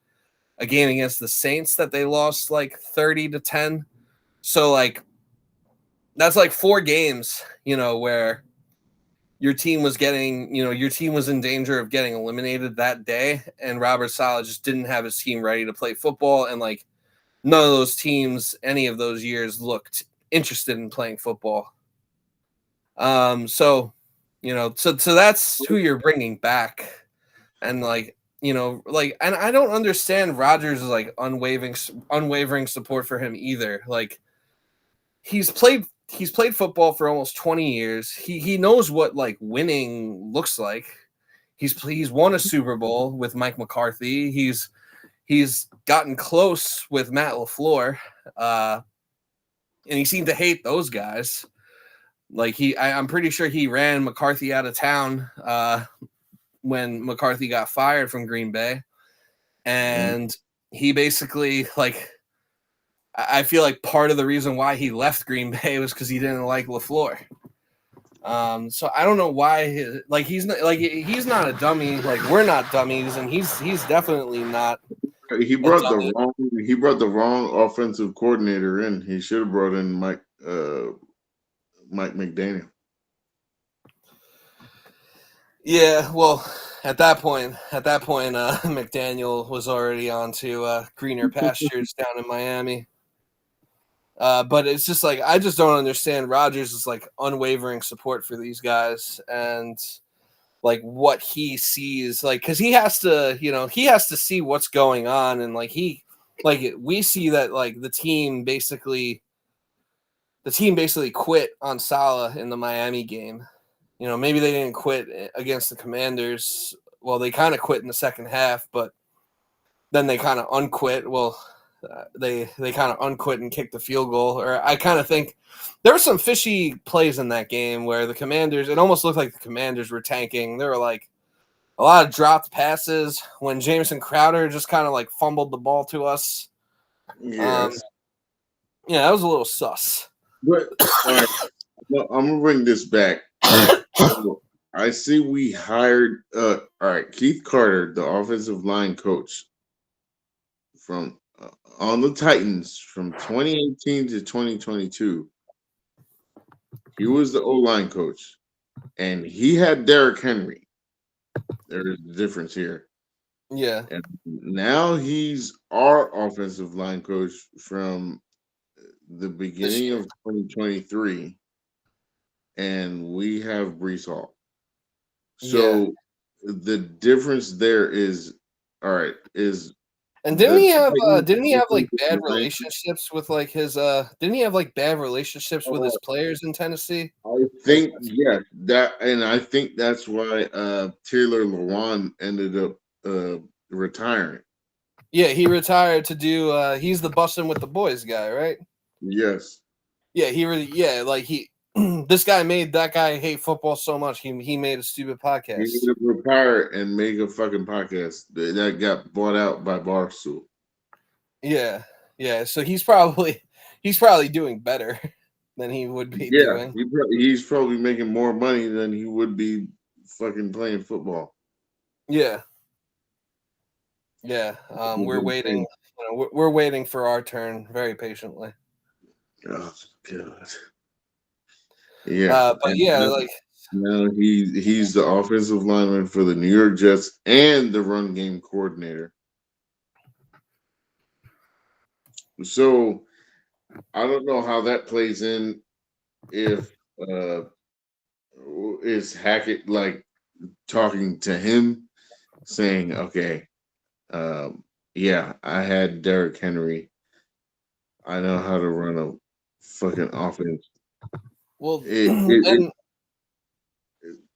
a game against the Saints that they lost like 30-10. So like that's like 4 games, where your team was in danger of getting eliminated that day, and Robert Saleh just didn't have his team ready to play football, and like none of those teams any of those years looked interested in playing football. So that's who you're bringing back, and like and I don't understand Rodgers' like unwavering support for him either. Like he's played football for almost 20 years. He knows what like winning looks like. He's won a Super Bowl with Mike McCarthy. He's gotten close with Matt LaFleur, and he seemed to hate those guys. Like I'm pretty sure he ran McCarthy out of town when McCarthy got fired from Green Bay, and he basically like. I feel like part of the reason why he left Green Bay was because he didn't like LaFleur. So I don't know why. He's not a dummy. Like we're not dummies, and he's definitely not. He brought the wrong offensive coordinator in. He should have brought in Mike McDaniel. Yeah, well, at that point, McDaniel was already on to greener pastures down in Miami. But it's just like I just don't understand Rodgers' like unwavering support for these guys and like what he sees, like because he has to see what's going on, and we see that like the team basically quit on Saleh in the Miami game. Maybe they didn't quit against the Commanders. Well, they kind of quit in the second half, but then they kind of unquit. Well, they kind of unquit and kicked the field goal. Or I kind of think there were some fishy plays in that game where the Commanders, it almost looked like the Commanders were tanking. There were like a lot of dropped passes when Jamison Crowder just kind of like fumbled the ball to us. Yes. Yeah, that was a little sus. But all right, well, I'm gonna bring this back. I see we hired all right, Keith Carter, the offensive line coach from on the Titans from 2018 to 2022. He was the O-line coach, and he had Derrick Henry. There's a difference here. Yeah. And now he's our offensive line coach from the beginning of 2023, and we have Breece Hall. So the difference there is, all right, is and didn't he have like bad relationships with like his didn't he have like bad relationships with his players in Tennessee? I think I think that's why Taylor Lewan ended up retiring. Yeah, he retired to do he's the bussin' with the boys guy, right? Yes. Yeah, this guy made that guy hate football so much he made a stupid podcast. He ended up retire and make a fucking podcast that got bought out by Barstool. Yeah. So he's probably doing better than he would be doing. He's probably making more money than he would be fucking playing football. Yeah. We're waiting. We're waiting for our turn very patiently. Oh God. Yeah. But now he's the offensive lineman for the New York Jets and the run game coordinator. So I don't know how that plays in if is Hackett like talking to him saying, okay, yeah, I had Derrick Henry. I know how to run a fucking offense. Well,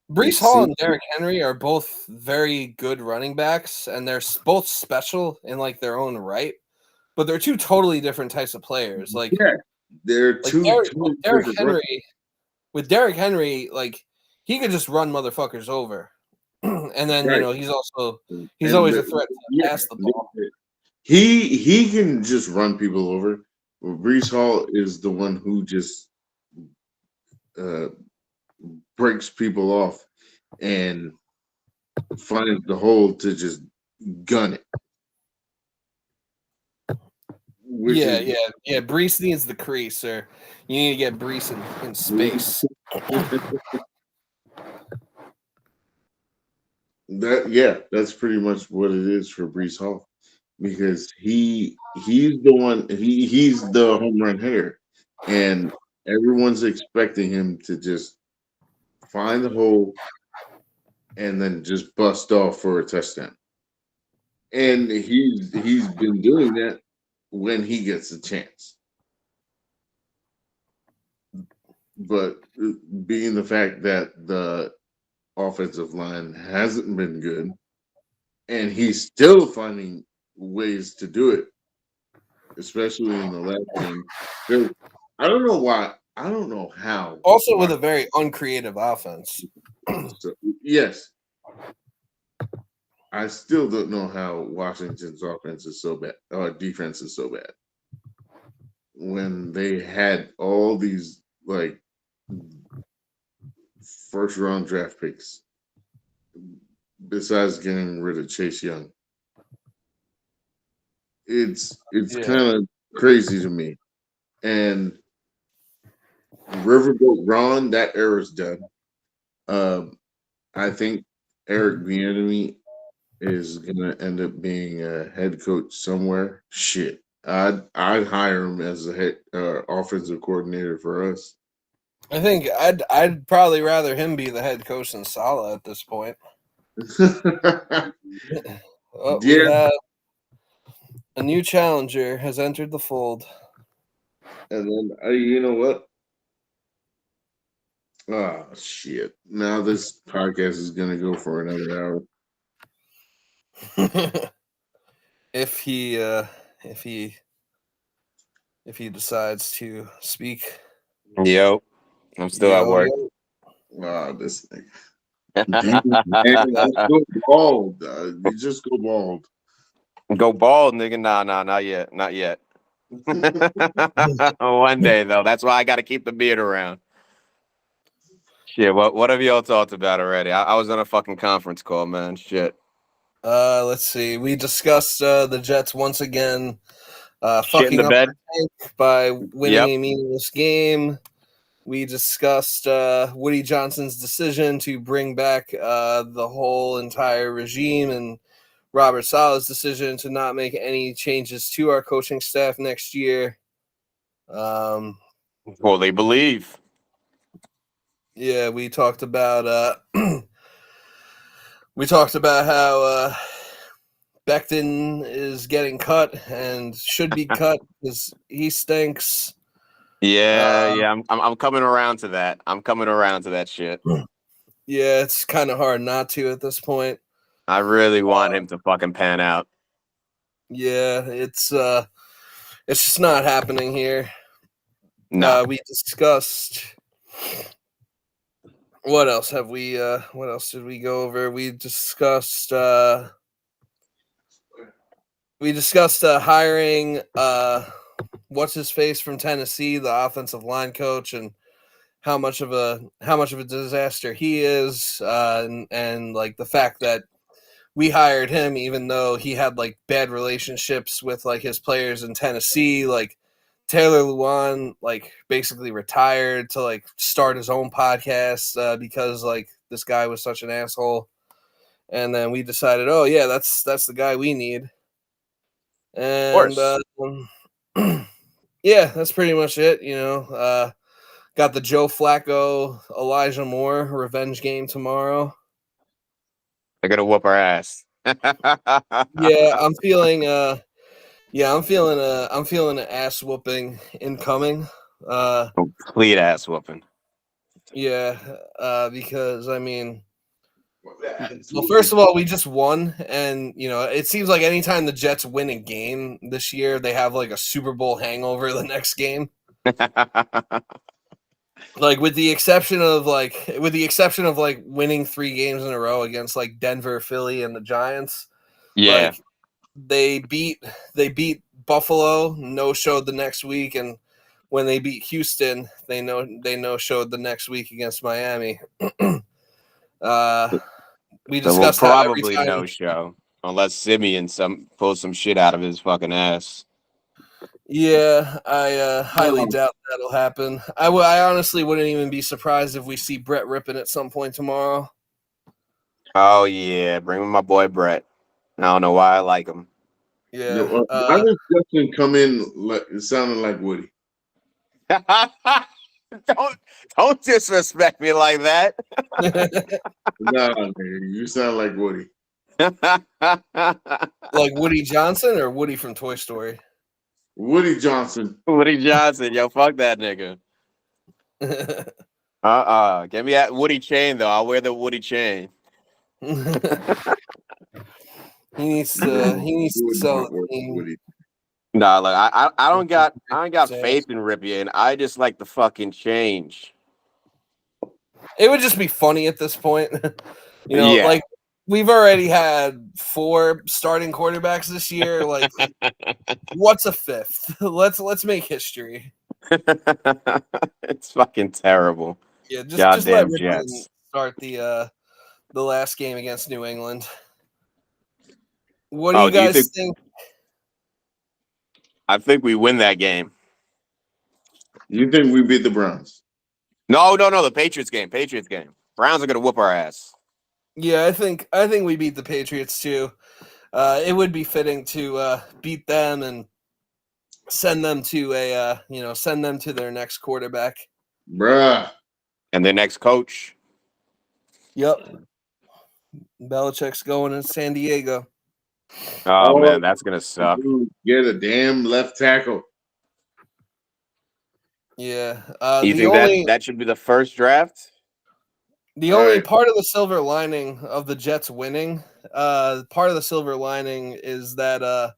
Breece Hall and Derrick Henry are both very good running backs, and they're both special in like their own right. But they're two totally different types of players. Like, they're two. With Derrick Henry, like he could just run motherfuckers over, and then he's always a threat to pass the ball. He can just run people over. Well, Breece Hall is the one who just breaks people off and finds the hole to just gun it. Yeah. Breece needs the crease, or you need to get Breece in space. That's pretty much what it is for Brees Hall because he's the one he's the home run hitter, and everyone's expecting him to just find the hole and then just bust off for a touchdown. And he's been doing that when he gets a chance. But being the fact that the offensive line hasn't been good, and he's still finding ways to do it, especially in the last game. I don't know why. I don't know how. Also, with a very uncreative offense. So, yes, I still don't know how Washington's offense is so bad, or defense is so bad. When they had all these like first round draft picks, besides getting rid of Chase Young, it's kind of crazy to me. And Riverboat Ron, that era's done. I think Eric Bieniemy is gonna end up being a head coach somewhere. Shit, I'd hire him as a head offensive coordinator for us. I think I'd probably rather him be the head coach than Saleh at this point. We have a new challenger has entered the fold. And then you know what? Oh shit! Now this podcast is gonna go for another hour. if he decides to speak. Yo, I'm still at work. Wow, this thing. Go bald. You just go bald. Go bald, nigga. Nah, not yet. Not yet. One day though. That's why I got to keep the beard around. Shit. What have y'all talked about already? I was on a fucking conference call, man. Shit. Let's see. We discussed the Jets once again. Fucking the bed by winning a meaningless game. We discussed Woody Johnson's decision to bring back the whole entire regime and Robert Saleh's decision to not make any changes to our coaching staff next year. Well, they believe. Yeah, we talked about how Becton is getting cut and should be cut because he stinks. Yeah. I'm coming around to that. I'm coming around to that shit. Yeah, it's kind of hard not to at this point. I really want him to fucking pan out. Yeah, it's just not happening here. No. We discussed. What else have we? What else did we go over? We discussed. Hiring. What's his face from Tennessee, the offensive line coach, and how much of a disaster he is, and like the fact that we hired him even though he had like bad relationships with like his players in Tennessee. Like Taylor Lewan like basically retired to like start his own podcast because like this guy was such an asshole. And then we decided, oh yeah, that's the guy we need. And yeah, that's pretty much it. You know, got the Joe Flacco, Elijah Moore revenge game tomorrow. They're gonna whoop our ass. Yeah, I'm feeling an ass whooping incoming. Complete ass whooping. Yeah, because I mean, well, first of all, we just won, and you know, it seems like anytime the Jets win a game this year, they have like a Super Bowl hangover the next game. Like with the exception of winning 3 games in a row against like Denver, Philly, and the Giants. Yeah. Like they beat Buffalo, no showed the next week, and when they beat Houston, they no showed the next week against Miami. We discussed so we'll probably no show unless Simeon pulls some shit out of his fucking ass. Yeah, I highly doubt that'll happen. I honestly wouldn't even be surprised if we see Brett Rippon at some point tomorrow. Oh yeah, bring me my boy Brett. I don't know why I like him. Yeah. Why does Justin come in sounding like Woody? don't disrespect me like that. Nah, nigga, you sound like Woody. Like Woody Johnson or Woody from Toy Story? Woody Johnson. Woody Johnson, yo, fuck that nigga. Give me that Woody chain though. I'll wear the Woody chain. He needs to sell the team. Woody. Nah, like I don't got faith in Ripien. I just like the fucking change. It would just be funny at this point. Yeah. Like we've already had 4 starting quarterbacks this year. Like, what's a 5th? Let's make history. It's fucking terrible. Yeah, just Goddamn let Ripien Jets. start the last game against New England. What do you guys think? I think we win that game. You think we beat the Browns? No, the Patriots game. Browns are gonna whoop our ass. Yeah, I think we beat the Patriots too. It would be fitting to beat them and send them to their next quarterback. Bruh. And their next coach. Yep. Belichick's going in San Diego. Oh man, that's gonna suck. Get a damn left tackle. Yeah. You think that should be the first draft? The only part of the silver lining of the Jets winning, part of the silver lining is that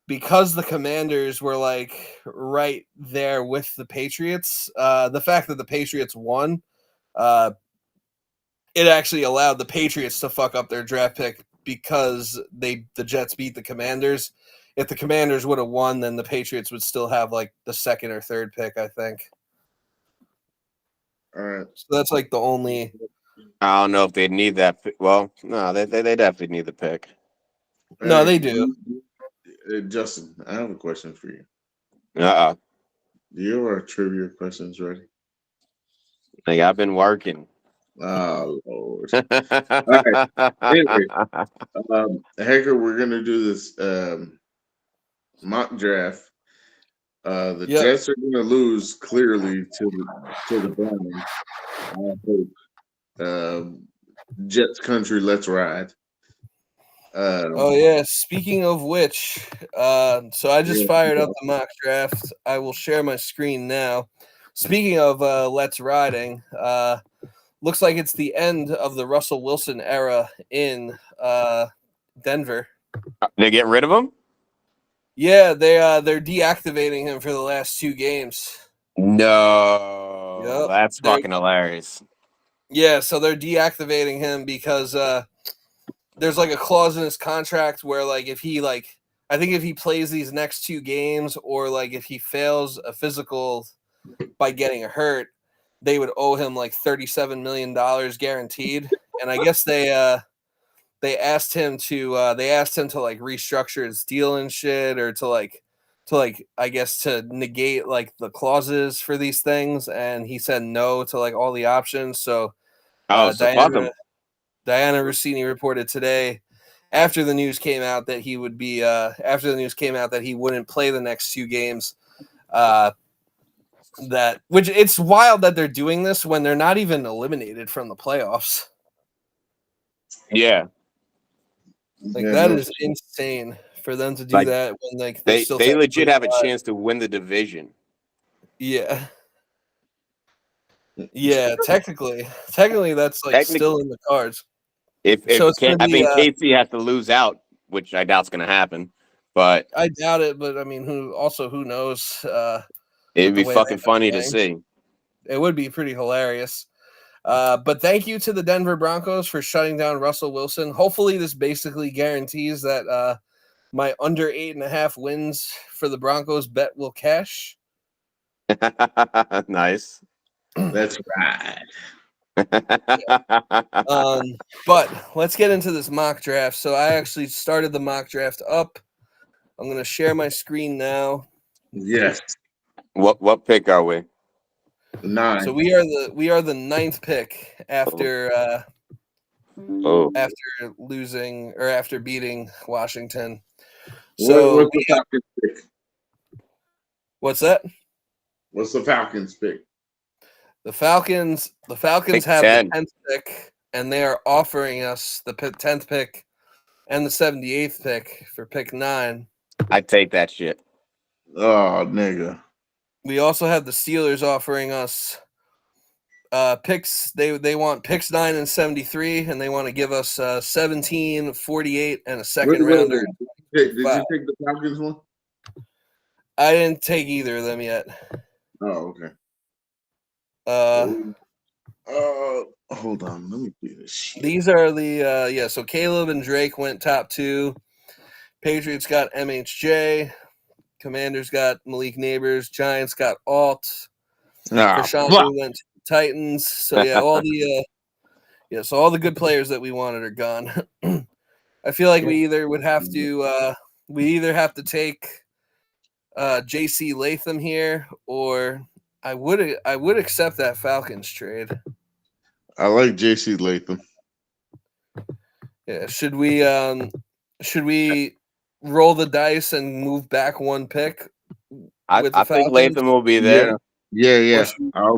because the Commanders were like right there with the Patriots, the fact that the Patriots won, it actually allowed the Patriots to fuck up their draft pick because the Jets beat the Commanders. If the Commanders would have won, then the Patriots would still have like the 2nd or 3rd pick, I think. All right. So that's like the only. I don't know if they need that. Well, no, they definitely need the pick. No, they do. Justin, I have a question for you. Do you have our trivia questions ready? Like I've been working. Oh Lord! All right. Anyway, Hacker, we're gonna do this mock draft. The Jets are gonna lose clearly to the Browns. I hope. Jets country, let's ride. Oh yeah. Speaking of which, so I just fired up the mock draft. I will share my screen now. Speaking of let's riding, looks like it's the end of the Russell Wilson era in Denver. They get rid of him? Yeah, they're deactivating him for the last 2 games. No, that's fucking hilarious. Yeah, so they're deactivating him because there's like a clause in his contract where like if he plays these next 2 games or like if he fails a physical by getting hurt, they would owe him like $37 million guaranteed. And I guess they asked him to like restructure his deal and shit, or to I guess to negate like the clauses for these things, and he said no to like all the options. So Diana Rossini reported today after the news came out that he wouldn't play the next 2 games. Which it's wild that they're doing this when they're not even eliminated from the playoffs. Yeah. That is insane for them to do that when like they legit have a chance to win the division. Yeah. Yeah, technically that's like still in the cards. Casey has to lose out, which I doubt's going to happen, but I doubt it. But I mean, who knows? It'd be fucking funny to see. It would be pretty hilarious. But thank you to the Denver Broncos for shutting down Russell Wilson. Hopefully, this basically guarantees that my under 8.5 wins for the Broncos bet will cash. Nice. That's right. But let's get into this mock draft. So I actually started the mock draft up. I'm going to share my screen now. Yes. What pick are we? 9. So we are the 9th pick after Oh, after losing or after beating Washington. So What's the Falcons pick? what's that? What's the Falcons pick? The Falcons Pick have 10. the 10th pick, and they are offering us the 10th pick and the 78th pick for pick 9. I take that shit. Oh, nigga. We also have the Steelers offering us picks. They want picks 9 and 73, and they want to give us 17, 48, and a second rounder. Did you take the Falcons one? I didn't take either of them yet. Oh, okay. Hold on. Let me do this shit. These are the so Caleb and Drake went top 2. Patriots got MHJ. Commanders got Malik Neighbors. Giants got Alt. Krishan went to the Titans. So yeah, all the so all the good players that we wanted are gone. I feel like we either have to take JC Latham here, or I would accept that Falcons trade. I like JC Latham. Yeah, should we roll the dice and move back one pick? I think Latham will be there. Yeah. I'll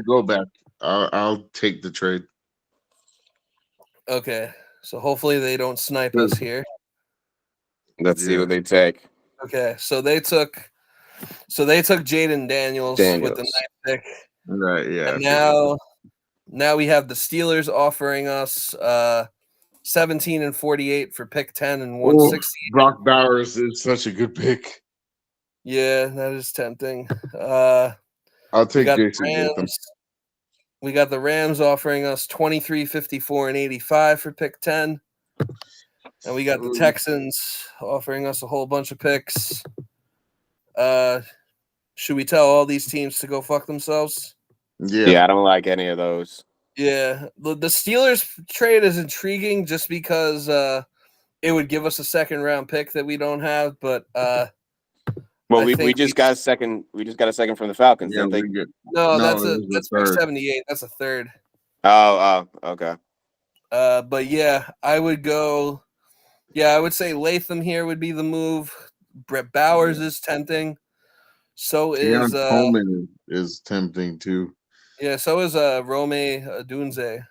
go back. I'll take the trade. Okay, so hopefully they don't snipe us here. Let's see what they take. Okay, so they took Jaden Daniels with the 9th pick. Right, yeah. And now we have the Steelers offering us 17 and 48 for pick 10 and 160. Brock Bowers is such a good pick. Yeah, that is tempting. I'll take JC Latham. We got the Rams offering us 23, 54, and 85 for pick 10. And we got the Texans offering us a whole bunch of picks. Should we tell all these teams to go fuck themselves? Yeah, I don't like any of those. Yeah, the Steelers trade is intriguing just because it would give us a second round pick that we don't have, but we just got a second. We just got a second from the Falcons. Yeah, didn't they? No, that's pick 78. That's a third. Oh, okay. But yeah, I would go. Yeah, I would say Latham here would be the move. Brett Bowers is tempting. So is Coleman is tempting too. Yeah, so is Rome Odunze,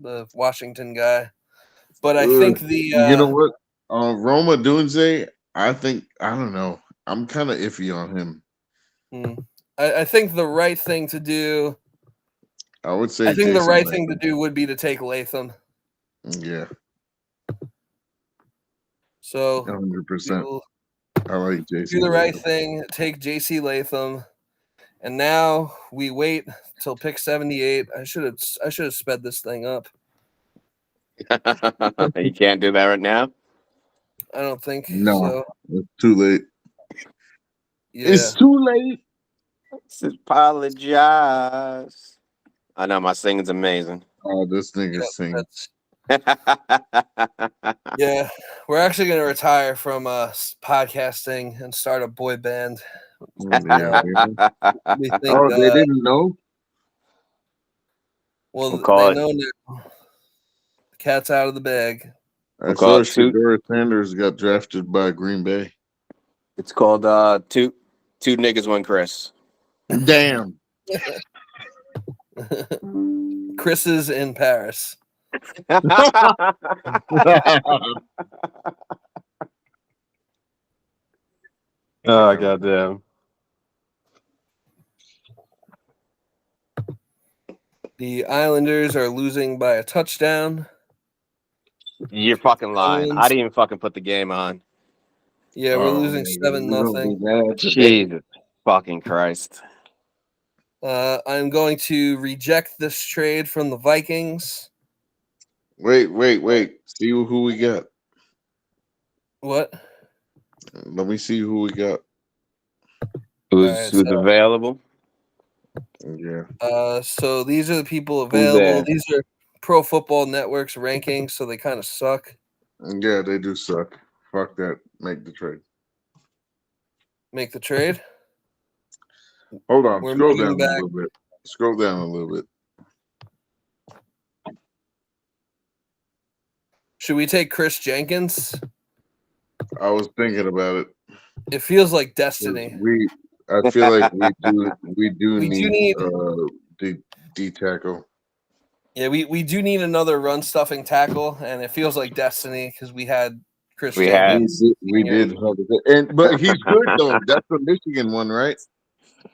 the Washington guy. But I think you know what, Roma Dunze, I don't know. I'm kind of iffy on him. I think the right thing to do. I would say. I think the right thing to do would be to take Latham. Yeah. So 100%. I like JC. Do the right thing. Take JC Latham, and now we wait till pick 78. I should have sped this thing up. You can't do that right now. I don't think. No, so. It's too late. Yeah. It's too late. Apologize. I know my singing's amazing. Oh, this thing is singing. Yeah, we're actually going to retire from podcasting and start a boy band. They didn't know? Well, they know now. The cat's out of the bag. I saw Shedeur Sanders got drafted by Green Bay. It's called two niggas, one Chris. Damn. Chris is in Paris. Oh, goddamn. The Islanders are losing by a touchdown. You're fucking lying. I didn't even fucking put the game on. Yeah, we're losing 7-0. Jesus fucking Christ. I'm going to reject this trade from the Vikings. Wait. See who we got. What? Let me see who we got. Who's available? Yeah. So these are the people available. These are Pro Football Network's rankings, so they kind of suck. Yeah, they do suck. Fuck that. Make the trade. Make the trade? Hold on. Scroll down a little bit. Scroll down a little bit. Should we take Chris Jenkins? I was thinking about it. It feels like destiny. I feel like we do We do need need- D tackle. Yeah, we do need another run stuffing tackle, and it feels like destiny because we had Chris We had- Jenkins. We did have it. But he's good though. That's the Michigan one, right?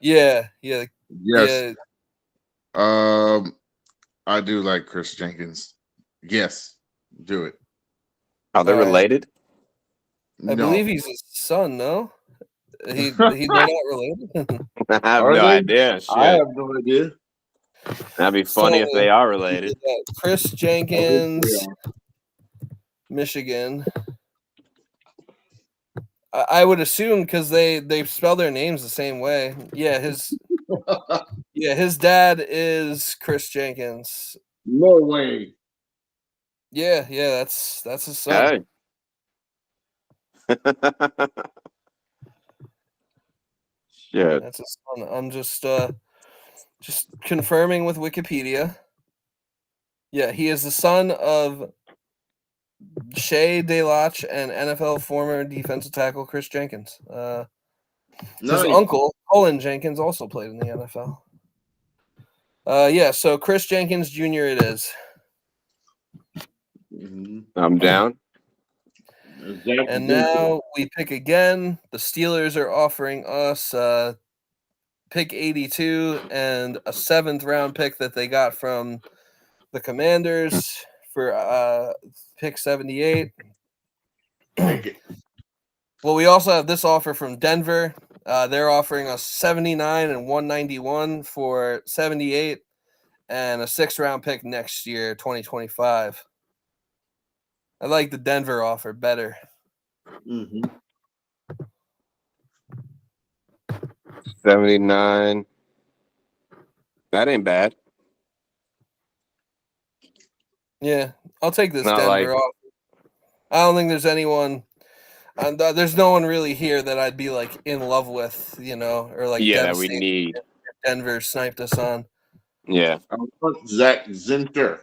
Yeah. Yes. Yeah. I do like Chris Jenkins. Yes, do it. Are they All right. related? I No. believe he's his son, no? They're not related. I have Are no they? idea. Shit. I have no idea. That'd be funny if they are related. Chris Jenkins, Michigan. I would assume because they spell their names the same way. Yeah, his dad is Chris Jenkins. No way. Yeah, that's his son. Hey. Shit. That's his son. I'm just confirming with Wikipedia. Yeah, he is the son of Shea DeLoach and NFL former defensive tackle Chris Jenkins. His uncle, Colin Jenkins, also played in the NFL. So Chris Jenkins Jr. it is. I'm down. And now we pick again. The Steelers are offering us pick 82 and a 7th round pick that they got from the Commanders for pick 78. Well, we also have this offer from Denver. They're offering us 79 and 191 for 78 and a 6th round pick next year, 2025. I like the Denver offer better. 79. That ain't bad. Yeah, I'll take this Not Denver like- offer. I don't think there's anyone. There's no one really here that I'd be like in love with, or like that we devastated need. if Denver sniped us on. Yeah. Zach Zinter.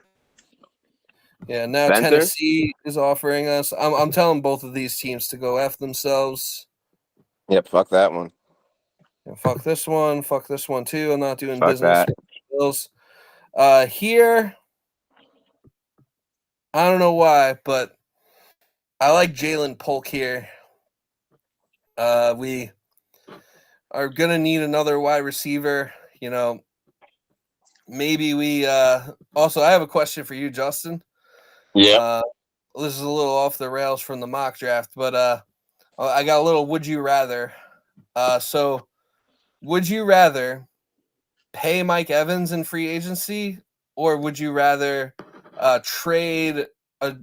Yeah, now Center? Tennessee is offering us. I'm telling both of these teams to go F themselves. Yep. Fuck that one. And fuck this one. Fuck this one too. I'm not doing Fuck business that. with the Bills. Here, I don't know why, but I like Jalen Polk here. We are gonna need another wide receiver. Maybe we also. I have a question for you, Justin. Yeah. This is a little off the rails from the mock draft, but I got a little would you rather. So would you rather pay Mike Evans in free agency, or would you rather trade a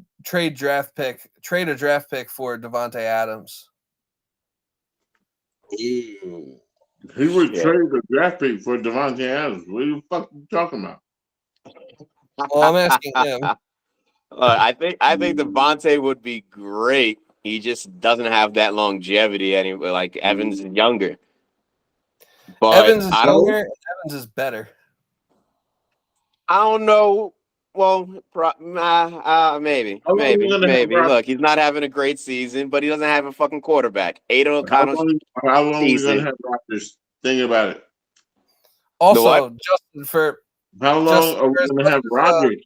draft pick for Devontae Adams? He would trade the draft pick for Devontae Adams. What the fuck are you talking about? Well, I'm asking him. I think Devontae would be great. He just doesn't have that longevity anyway. Like Evans is younger. But Evans is younger. Evans is better. I don't know. Well, maybe. Look, he's not having a great season, but he doesn't have a fucking quarterback. Aiden O'Connell. How long are we gonna have Rodgers? Think about it. Also, Justin, for how long are we gonna have Rodgers?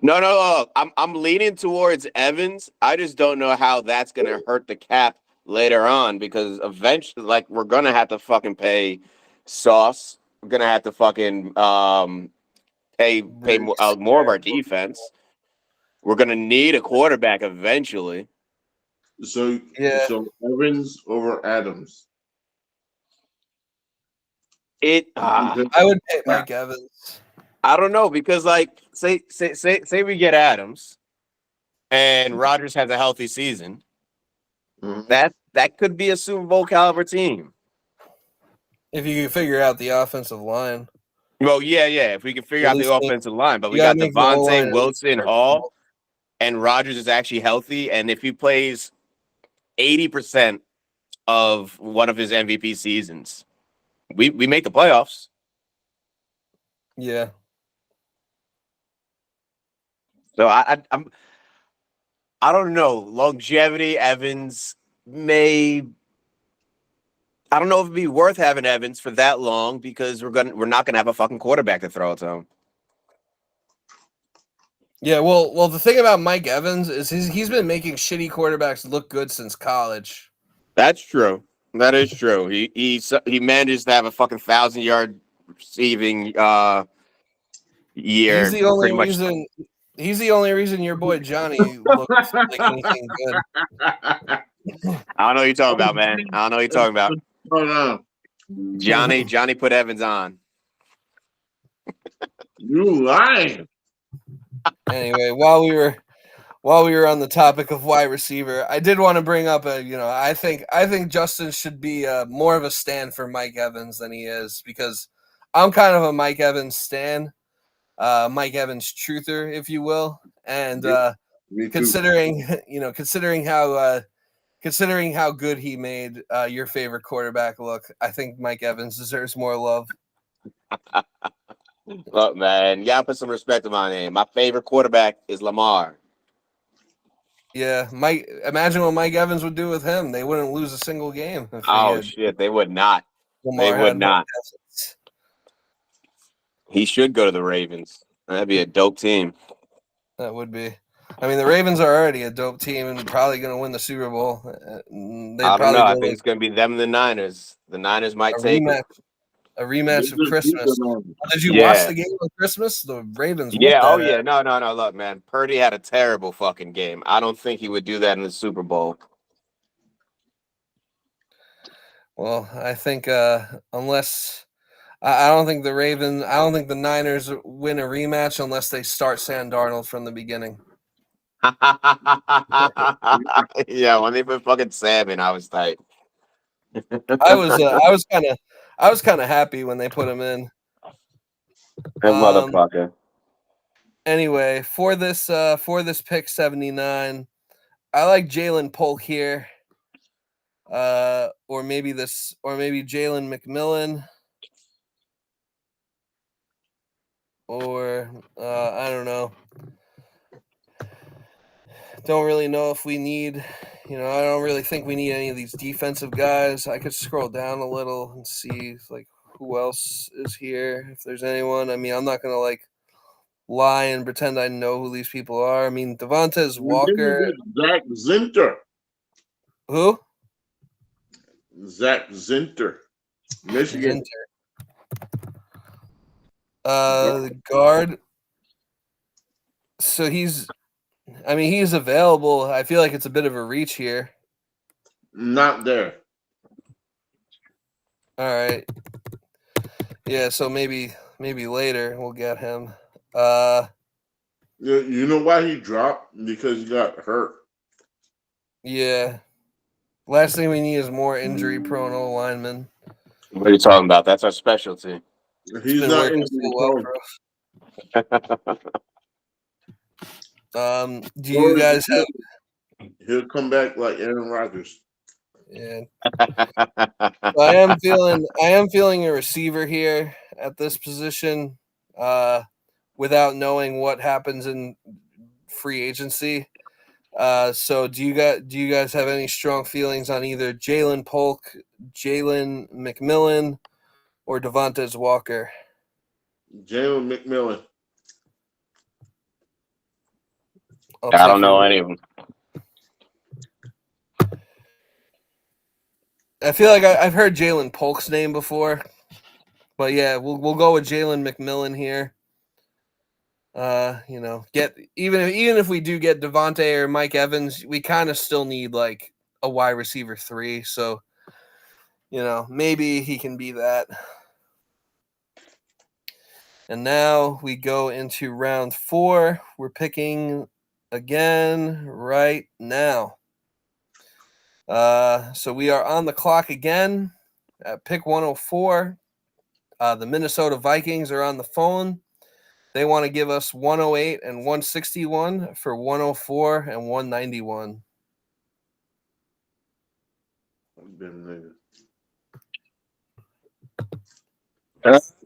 No. I'm leaning towards Evans. I just don't know how that's gonna hurt the cap later on because eventually, like, we're gonna have to fucking pay Sauce. We're gonna have to fucking pay more of our defense. We're gonna need a quarterback eventually. So Evans over Adams. I would pick Mike Evans. I don't know because, like, say we get Adams, and Rodgers has a healthy season. Mm-hmm. That could be a Super Bowl caliber team if you can figure out the offensive line. Well, yeah. If we can figure out the offensive line, but we got make the Devontae, O-line Wilson, Hall, and Rodgers is actually healthy, and if he plays 80% of one of his MVP seasons, we make the playoffs. Yeah. So I'm I don't know. Longevity, Evans may. I don't know if it'd be worth having Evans for that long because we're not gonna have a fucking quarterback to throw it to. Yeah, well, the thing about Mike Evans is he's been making shitty quarterbacks look good since college. That's true. That is true. He manages to have a fucking 1,000-yard receiving year. He's the only Pretty much. reason. He's the only reason your boy Johnny looked like anything good. I don't know what you're talking about, man. I don't know what you're talking about. Hold on. Johnny put Evans on. You lying. Anyway, while we were on the topic of wide receiver, I did want to bring up I think Justin should be more of a stan for Mike Evans than he is, because I'm kind of a Mike Evans stan, Mike Evans truther, if you will, and Me too. considering how good he made your favorite quarterback look, I think Mike Evans deserves more love. Look, man, you gotta put some respect on my name. My favorite quarterback is Lamar. Yeah, imagine what Mike Evans would do with him. They wouldn't lose a single game. If Oh shit, they would not. Lamar They would had more not. passes. He should go to the Ravens. That'd be a dope team. That would be. I mean, the Ravens are already a dope team and probably going to win the Super Bowl. I don't know. I think it's going to be them and the Niners. The Niners might take it. A rematch of Christmas. Did you watch the game on Christmas? The Ravens. Yeah. Oh, yeah. No. Look, man. Purdy had a terrible fucking game. I don't think he would do that in the Super Bowl. Well, I think unless I don't think the Niners win a rematch unless they start Sam Darnold from the beginning. Yeah, when they put fucking Sam in, I was tight. I was kind of happy when they put him in. Motherfucker. Anyway, for this pick 79, I like Jalen Polk here. Or maybe Jalen McMillan. Or I don't know. Don't really know if we need, I don't really think we need any of these defensive guys. I could scroll down a little and see who else is here, if there's anyone. I mean, I'm not gonna lie and pretend I know who these people are. I mean, Devontae Walker. Zach Zinter. Who? Zach Zinter. Michigan. The guard. So he's available. I feel like it's a bit of a reach here. Not there. All right. Yeah, so maybe later we'll get him. You know why he dropped? Because he got hurt. Yeah. Last thing we need is more injury-prone O-linemen. What are you talking about? That's our specialty. He's not injury-prone. Do you guys have? He'll come back like Aaron Rodgers. Yeah. I am feeling a receiver here at this position, without knowing what happens in free agency. So do you guys have any strong feelings on either Jalen Polk, Jalen McMillan, or Devontae Walker? Jalen McMillan. I don't know any of them. I feel like I've heard Jalen Polk's name before, but yeah, we'll go with Jalen McMillan here. Get even if we do get Devontae or Mike Evans, we kind of still need like a wide receiver 3. So, maybe he can be that. And now we go into round 4. We're picking again right now. So we are on the clock again at pick 104. The Minnesota Vikings are on the phone. They want to give us 108 and 161 for 104 and 191.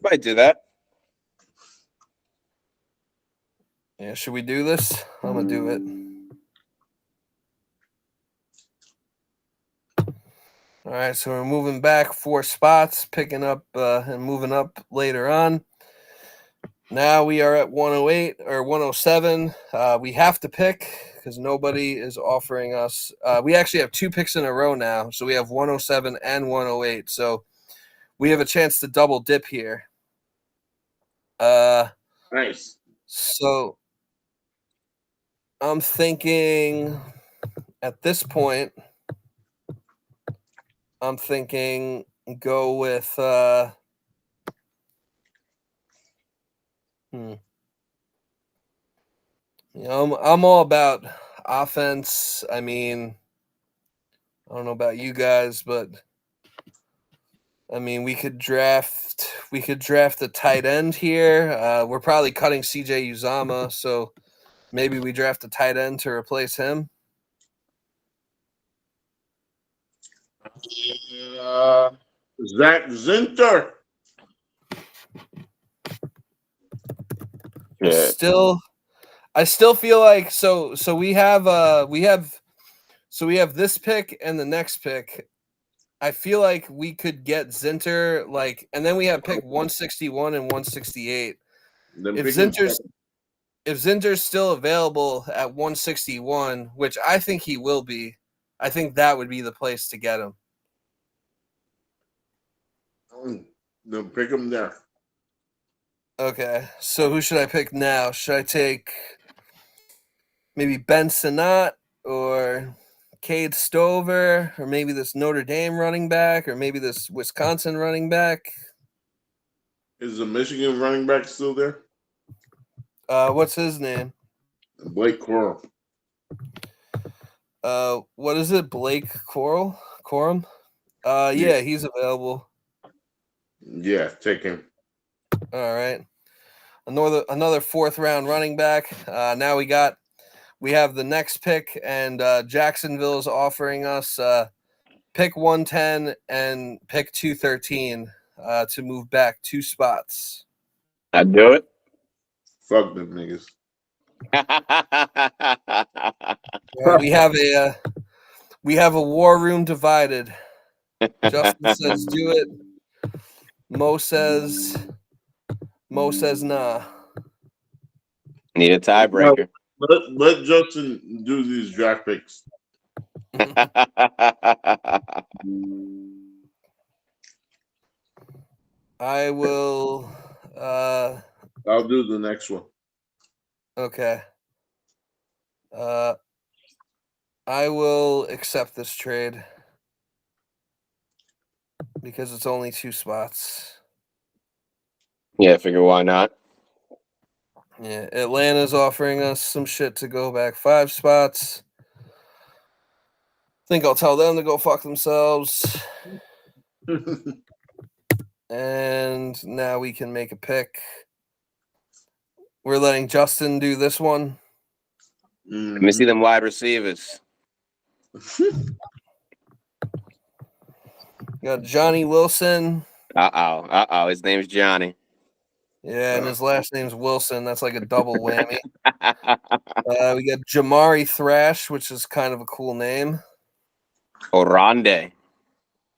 Might do that. Yeah, should we do this? I'm gonna do it. All right, so we're moving back 4 spots, picking up and moving up later on. Now we are at 108 or 107. We have to pick because nobody is offering us. We actually have 2 picks in a row now, so we have 107 and 108. So we have a chance to double dip here. Nice. So I'm thinking at this point, I'm thinking go with I'm all about offense. I mean, I don't know about you guys, but I mean, we could draft a tight end here. We're probably cutting CJ Uzama, so maybe we draft a tight end to replace him. Zach Zinter. Yeah. I still feel like so we have this pick and the next pick. I feel like we could get Zinter and then we have pick 161 and 168. If Zinter's still available at 161, which I think he will be, I think that would be the place to get him. Then pick him there. Okay, so who should I pick now? Should I take maybe Ben Sinnott or Cade Stover or maybe this Notre Dame running back or maybe this Wisconsin running back? Is the Michigan running back still there? What's his name? Blake Corum. What is it? Blake Corum? Yeah, he's available. Yeah, take him. All right. Another 4th round running back. Now we have the next pick, and Jacksonville is offering us pick 110 and pick 213 to move back 2 spots. I'd do it. Fuck them niggas. We have a war room divided. Justin says do it. Mo says nah. Need a tiebreaker. Let Justin do these draft picks. I will. I'll do the next one. Okay. I will accept this trade because it's only 2 spots. Yeah, I figure why not? Yeah, Atlanta's offering us some shit to go back 5 spots. Think I'll tell them to go fuck themselves. And now we can make a pick. We're letting Justin do this one. Let me see them wide receivers. Got Johnny Wilson. Uh-oh. His name's Johnny. Yeah, and his last name's Wilson. That's like a double whammy. We got Jamari Thrash, which is kind of a cool name. Orande.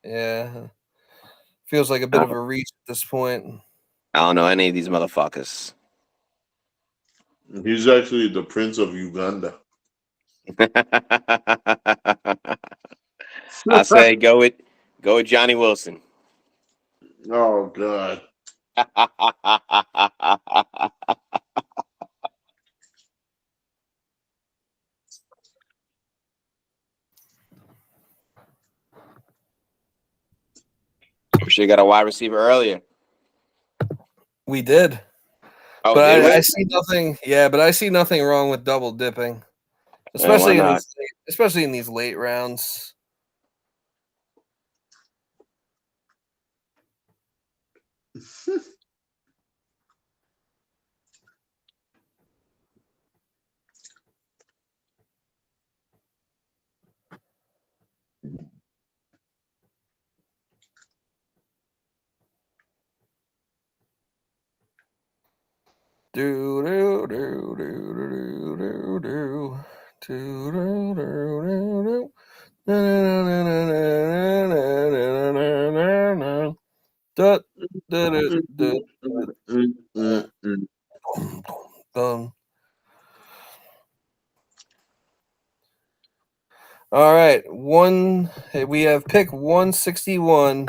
Yeah. Feels like a bit of a reach at this point. I don't know any of these motherfuckers. He's actually the Prince of Uganda. I say go with Johnny Wilson. Oh God. We should have got a wide receiver earlier. We did. Oh, but did I see nothing. Yeah, but I see nothing wrong with double dipping, especially in these late rounds. Do do do do do do do do do do do do. All right, we have pick 161,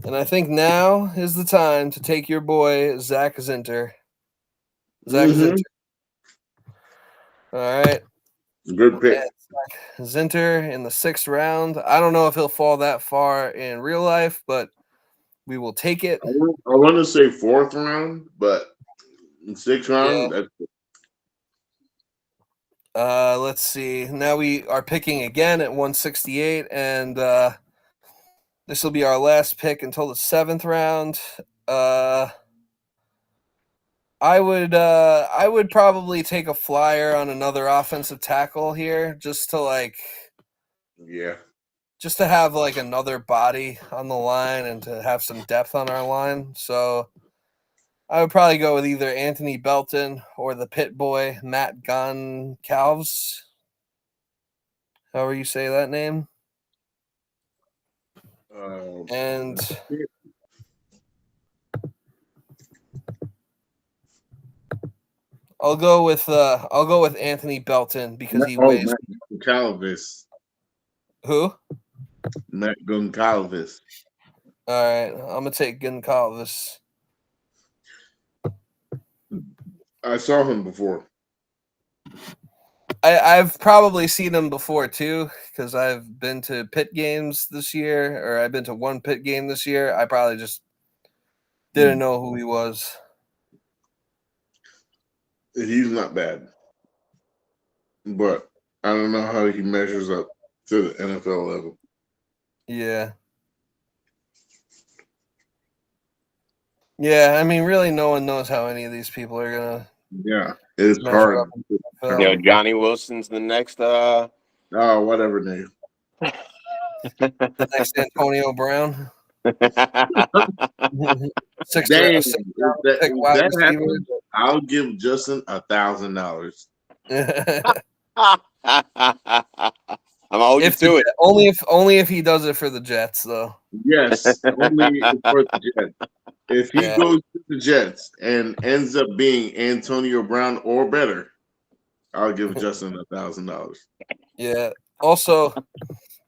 and I think now is the time to take your boy Zach Zinter. Zinter. All right. Good pick. Zinter in the 6th round. I don't know if he'll fall that far in real life, but we will take it. I want to say 4th round, but in 6th round, Yeah. Let's see. Now we are picking again at 168, and this will be our last pick until the 7th round. I would probably take a flyer on another offensive tackle here, just to have like another body on the line and to have some depth on our line. So I would probably go with either Anthony Belton or the pit boy Matt Goncalves. However you say that name. And I'll go with Anthony Belton because he weighs. Matt Goncalves. Who? Matt Goncalves. All right, I'm gonna take Goncalves. I saw him before. I've probably seen him before too, because I've been to pit games this year, or I've been to one pit game this year. I probably just didn't know who he was. He's not bad, but I don't know how he measures up to the NFL level. Yeah. Yeah, I mean, really, no one knows how any of these people are gonna. Yeah, it's hard. Johnny Wilson's the next. Whatever name. The next Antonio Brown. If that happens, I'll give Justin $1,000. I'm holding to it. Only if he does it for the Jets, though. Yes, only for the Jets. If he goes to the Jets and ends up being Antonio Brown or better, I'll give Justin $1,000. Yeah. Also,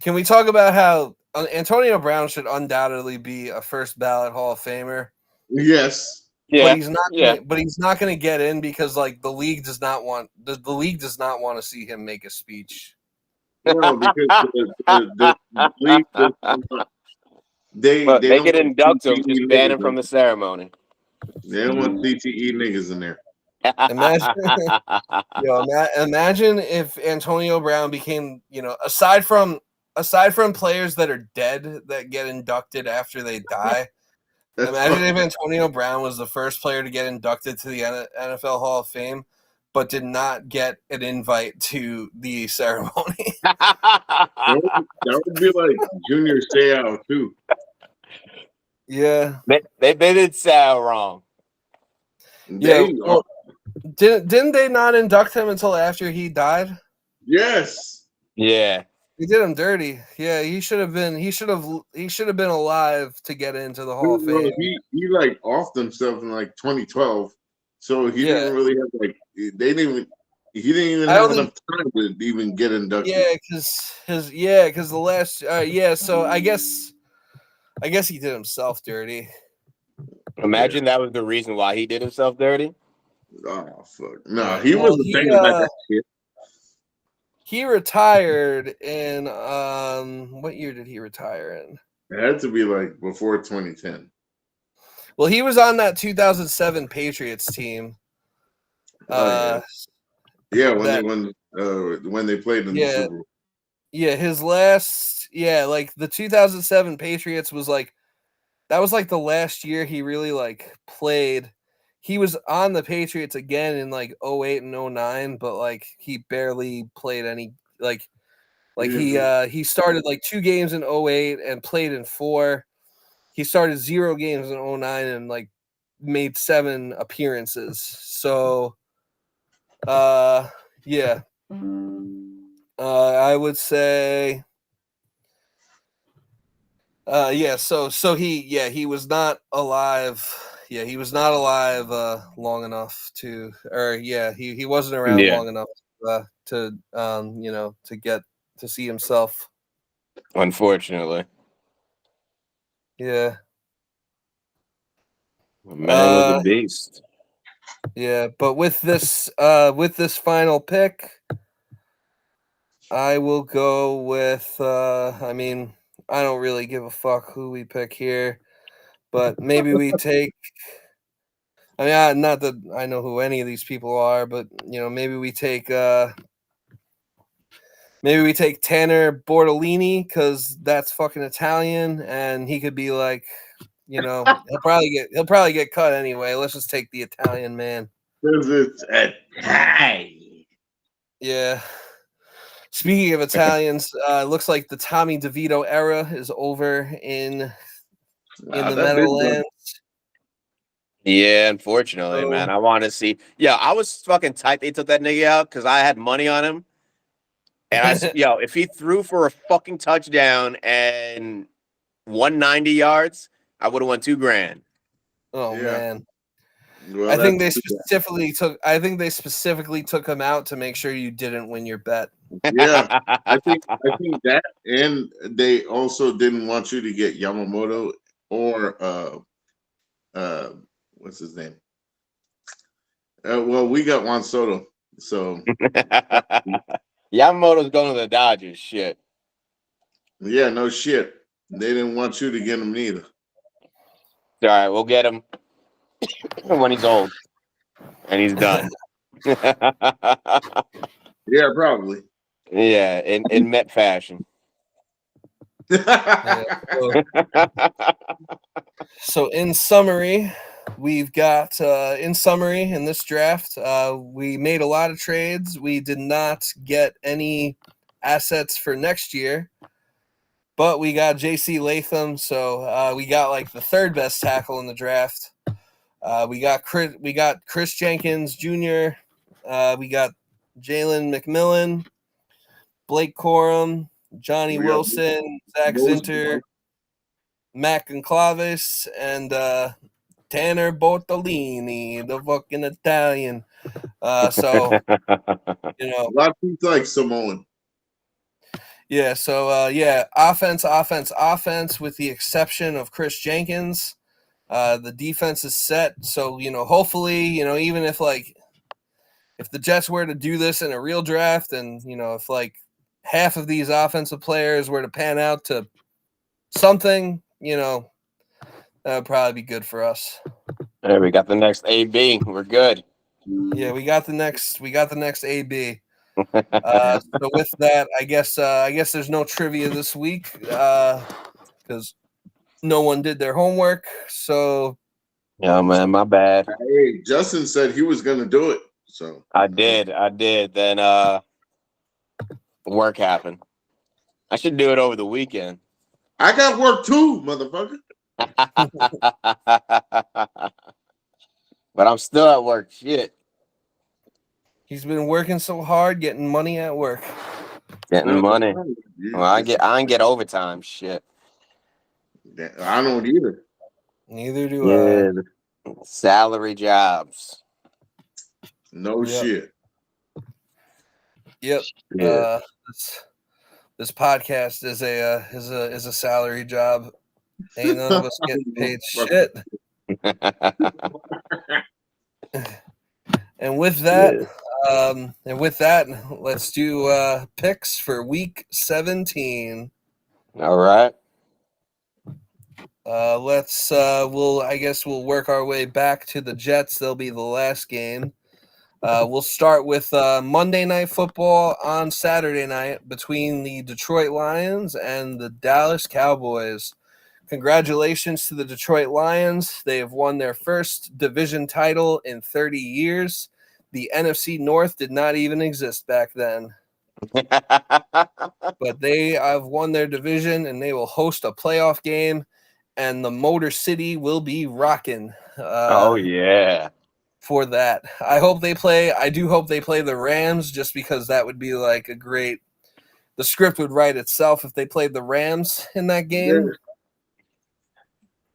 can we talk about how Antonio Brown should undoubtedly be a first ballot Hall of Famer? Yes. Yeah. But he's not. But he's not going to get in because the league does not want to see him make a speech. No, because the league does not. They could induct him, just ban him from the ceremony. They don't want CTE niggas in there. Imagine if Antonio Brown became, aside from players that are dead that get inducted after they die. Imagine if Antonio Brown was the first player to get inducted to the NFL Hall of Fame, but did not get an invite to the ceremony. That would be like Junior Seau too. Yeah, they did Sal wrong. Didn't they not induct him until after he died? Yes. Yeah. He did him dirty. Yeah, he should have been alive to get into the Hall of Fame. He offed himself in 2012, so he didn't really have he didn't even have enough time to even get inducted. Yeah, because the last so I guess he did himself dirty. Imagine that was the reason why he did himself dirty. Oh fuck! No, he wasn't thinking about that shit. He retired in what year did he retire in? It had to be before 2010. Well, he was on that 2007 Patriots team. When they played in the Super Bowl. Yeah, his last the 2007 Patriots was that was the last year he really played. He was on the Patriots again in 08 and 09, but he barely played any he started 2 games in 08 and played in 4. He started 0 games in 09 and made 7 appearances. So I would say Yeah, so he was not alive. Yeah, he was not alive long enough to, or yeah, he wasn't around Yeah, long enough to to get to see himself. unfortunately, Yeah. a man was a Uh beast. yeah, but with this final pick, I will go with I mean, I don't really give a fuck who we pick here, but maybe we take I mean, not that I know who any of these people are, but maybe we take Tanner Bortolini because that's fucking Italian, and he could be like, he'll probably get cut anyway. Let's just take the Italian man. Because it's a tie. Yeah. Speaking of Italians, looks like the Tommy DeVito era is over in the That been Meadowlands. Yeah, unfortunately, So, man. I want to see. Yeah, I was fucking tight. They took that nigga out because I had money on him, and if he threw for a fucking touchdown and 190 yards, I would have won $2,000. oh Yeah. man. Well, I think that's they specifically took him out to make sure you didn't win your bet. yeah. I think that, and they also didn't want you to get Yamamoto or what's his name? Well, we got Juan Soto, so Yamamoto's going to the Dodgers. Shit. yeah, no shit. They didn't want you to get him neither. All right, we'll get him when he's old and he's done. Yeah, probably. Yeah, in Met fashion. Yeah, so in summary, we've got in this draft, we made a lot of trades. We did not get any assets for next year, but we got JC Latham, so we got like the third best tackle in the draft. We got Chris Jenkins Jr. We got Jalen McMillan, Blake Corum, Johnny We got Wilson, Zach those- Zinter, Mac Conclavis, and Tanner Bortolini, the fucking Italian. So a lot of people like Samoan. yeah. So offense, with the exception of Chris Jenkins. The defense is set. So hopefully, even if the Jets were to do this in a real draft, and if like half of these offensive players were to pan out to something, that would probably be good for us. There, we got the next AB. We're good. Yeah, we got the next AB. So with that, I guess there's no trivia this week because no one did their homework. So Yeah, man, my bad. Hey, Justin said he was gonna do it, so I did. Then work happened. I should do it over the weekend. I got work too, motherfucker. But I'm still at work. Shit. he's been working so hard, getting money at work. Getting money. Well, I ain't get overtime. Shit. I don't either. Neither do I. Salary jobs. No shit. Yep. Yeah. This podcast is a salary job. Ain't none of us getting paid shit. And with that, let's do picks for week 17. All right. We'll work our way back to the Jets. They'll be the last game. We'll start with Monday Night Football on Saturday night between the Detroit Lions and the Dallas Cowboys. Congratulations to the Detroit Lions. They have won their first division title in 30 years. The NFC North did not even exist back then. But they have won their division, and they will host a playoff game, and the Motor City will be rocking. Oh, yeah. For that. I do hope they play the Rams, just because that would be like the script would write itself if they played the Rams in that game.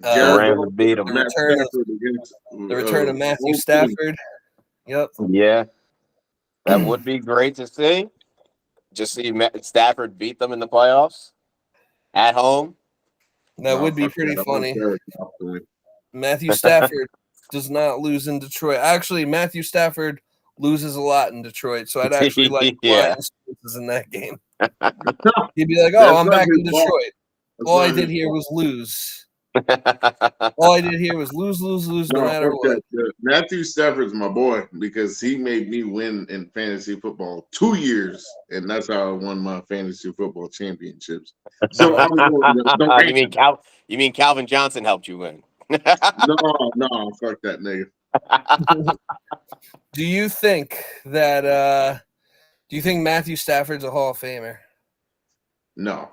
The Jared Rams Goff, would beat them. Matt Stafford against the return of Matthew both teams. Stafford. Yep. Yeah, that would be great to see. Just see Stafford beat them in the playoffs at home. That would be fuck pretty that. I want funny. Jared Goff to win. Matthew Stafford does not lose in Detroit. Actually, Matthew Stafford loses a lot in Detroit, so I'd actually like Yeah. Lions chances in that game. He'd be like, "Oh, That's I'm not back his in fault. Detroit. That's All I not did his here fault. was lose. All I did here was lose, no No, matter fuck what." that. Matthew Stafford's my boy because he made me win in fantasy football 2 years, and that's how I won my fantasy football championships. So I'm going the Rams. You mean Calvin Johnson helped you win? No, fuck that nigga. Do you think that? Do you think Matthew Stafford's a Hall of Famer? No.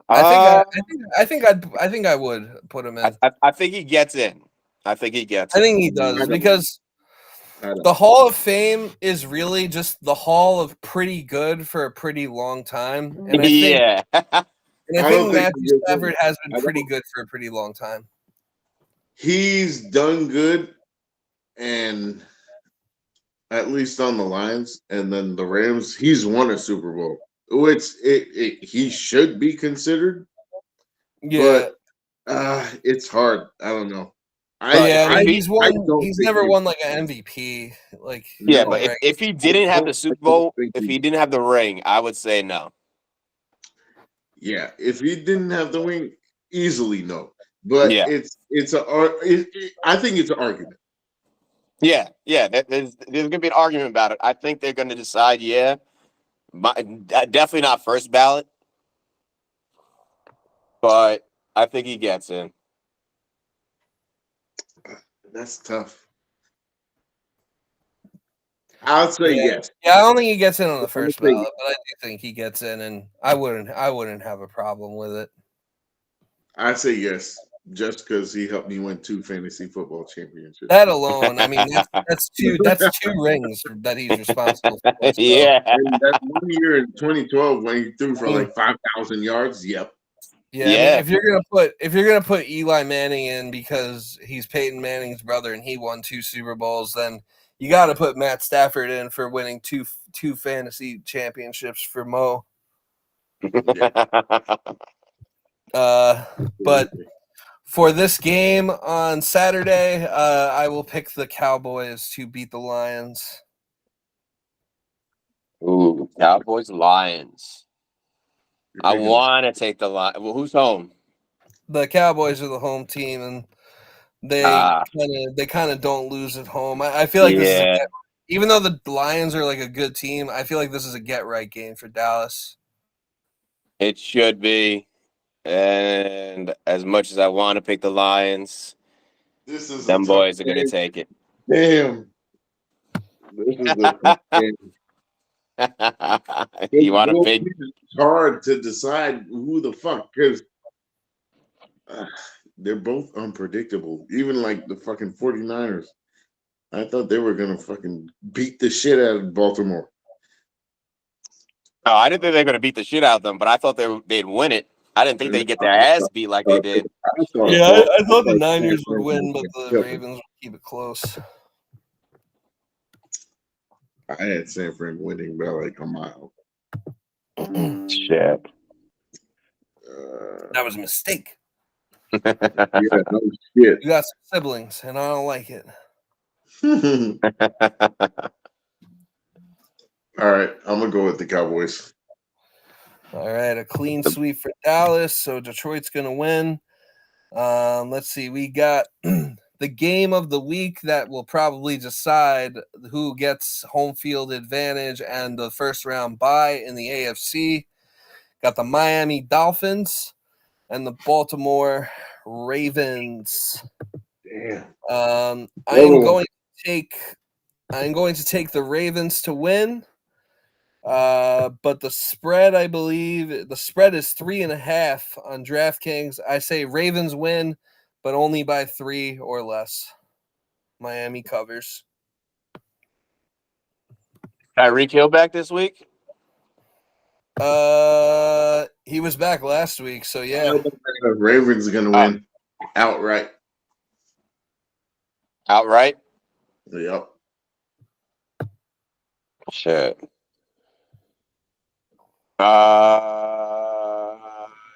I think I would put him in. I think he gets in. I think he gets I in. think he does because the Hall of Fame is really just the Hall of pretty good for a pretty long time, and I think, Yeah. and I I think don't think Matthew he gets in. Stafford has been I pretty don't- good for a pretty long time. He's done good, and at least on the Lions, and then the Rams, he's won a Super Bowl, which he should be considered, Yeah, but it's hard. I don't know. he's won. don't He's think never he- won like an MVP. Like Yeah, No. but if he didn't have the Super Bowl, if he didn't have the ring, I would say no. Yeah, if he didn't have the wing, easily no. But Yeah. I think it's an argument. Yeah. There's going to be an argument about it. I think they're going to decide, definitely not first ballot, but I think he gets in. That's tough. I'll say yes. Yeah, I don't think he gets in on the first say ballot, but I do think he gets in, and I wouldn't have a problem with it. I say yes, just because he helped me win 2 fantasy football championships. That alone, I mean, that's two rings that he's responsible for. So. Yeah. And that 1 year in 2012 when he threw for like 5,000 yards. Yep. Yeah, I mean, if you're gonna put Eli Manning in because he's Peyton Manning's brother and he won 2 Super Bowls, then you got to put Matt Stafford in for winning two fantasy championships for Mo. But for this game on Saturday, I will pick the Cowboys to beat the Lions. Ooh, Cowboys, Lions. I want to take the Lions. Well, who's home? The Cowboys are the home team, and they kind of don't lose at home. I feel like this is even though the Lions are like a good team, I feel like this is a get right game for Dallas. It should be. And as much as I want to pick the Lions, them boys are going to take it. Damn. This is a game. You want to pick? It's hard to decide who the fuck, because they're both unpredictable. Even like the fucking 49ers. I thought they were going to fucking beat the shit out of Baltimore. No, I didn't think they were going to beat the shit out of them, but I thought they'd win it. I didn't think they'd get their ass beat like they did. I thought the Niners would win, but the Ravens would keep it close. I had San Fran winning by like a mile. Shit. That was a mistake. Yeah, no shit. You got some siblings, and I don't like it. All right, I'm gonna go with the Cowboys. All right, a clean sweep for Dallas, so Detroit's gonna win. Let's see, we got the game of the week that will probably decide who gets home field advantage and the first round bye in the AFC. Got the Miami Dolphins and the Baltimore Ravens. Damn. I'm going to take the Ravens to win. But the spread, I believe, the spread is 3.5 on DraftKings. I say Ravens win, but only by 3 or less. Miami covers. Tyreek Hill back this week? He was back last week, so yeah. The Ravens are gonna win. outright. Outright? Yep. Shit.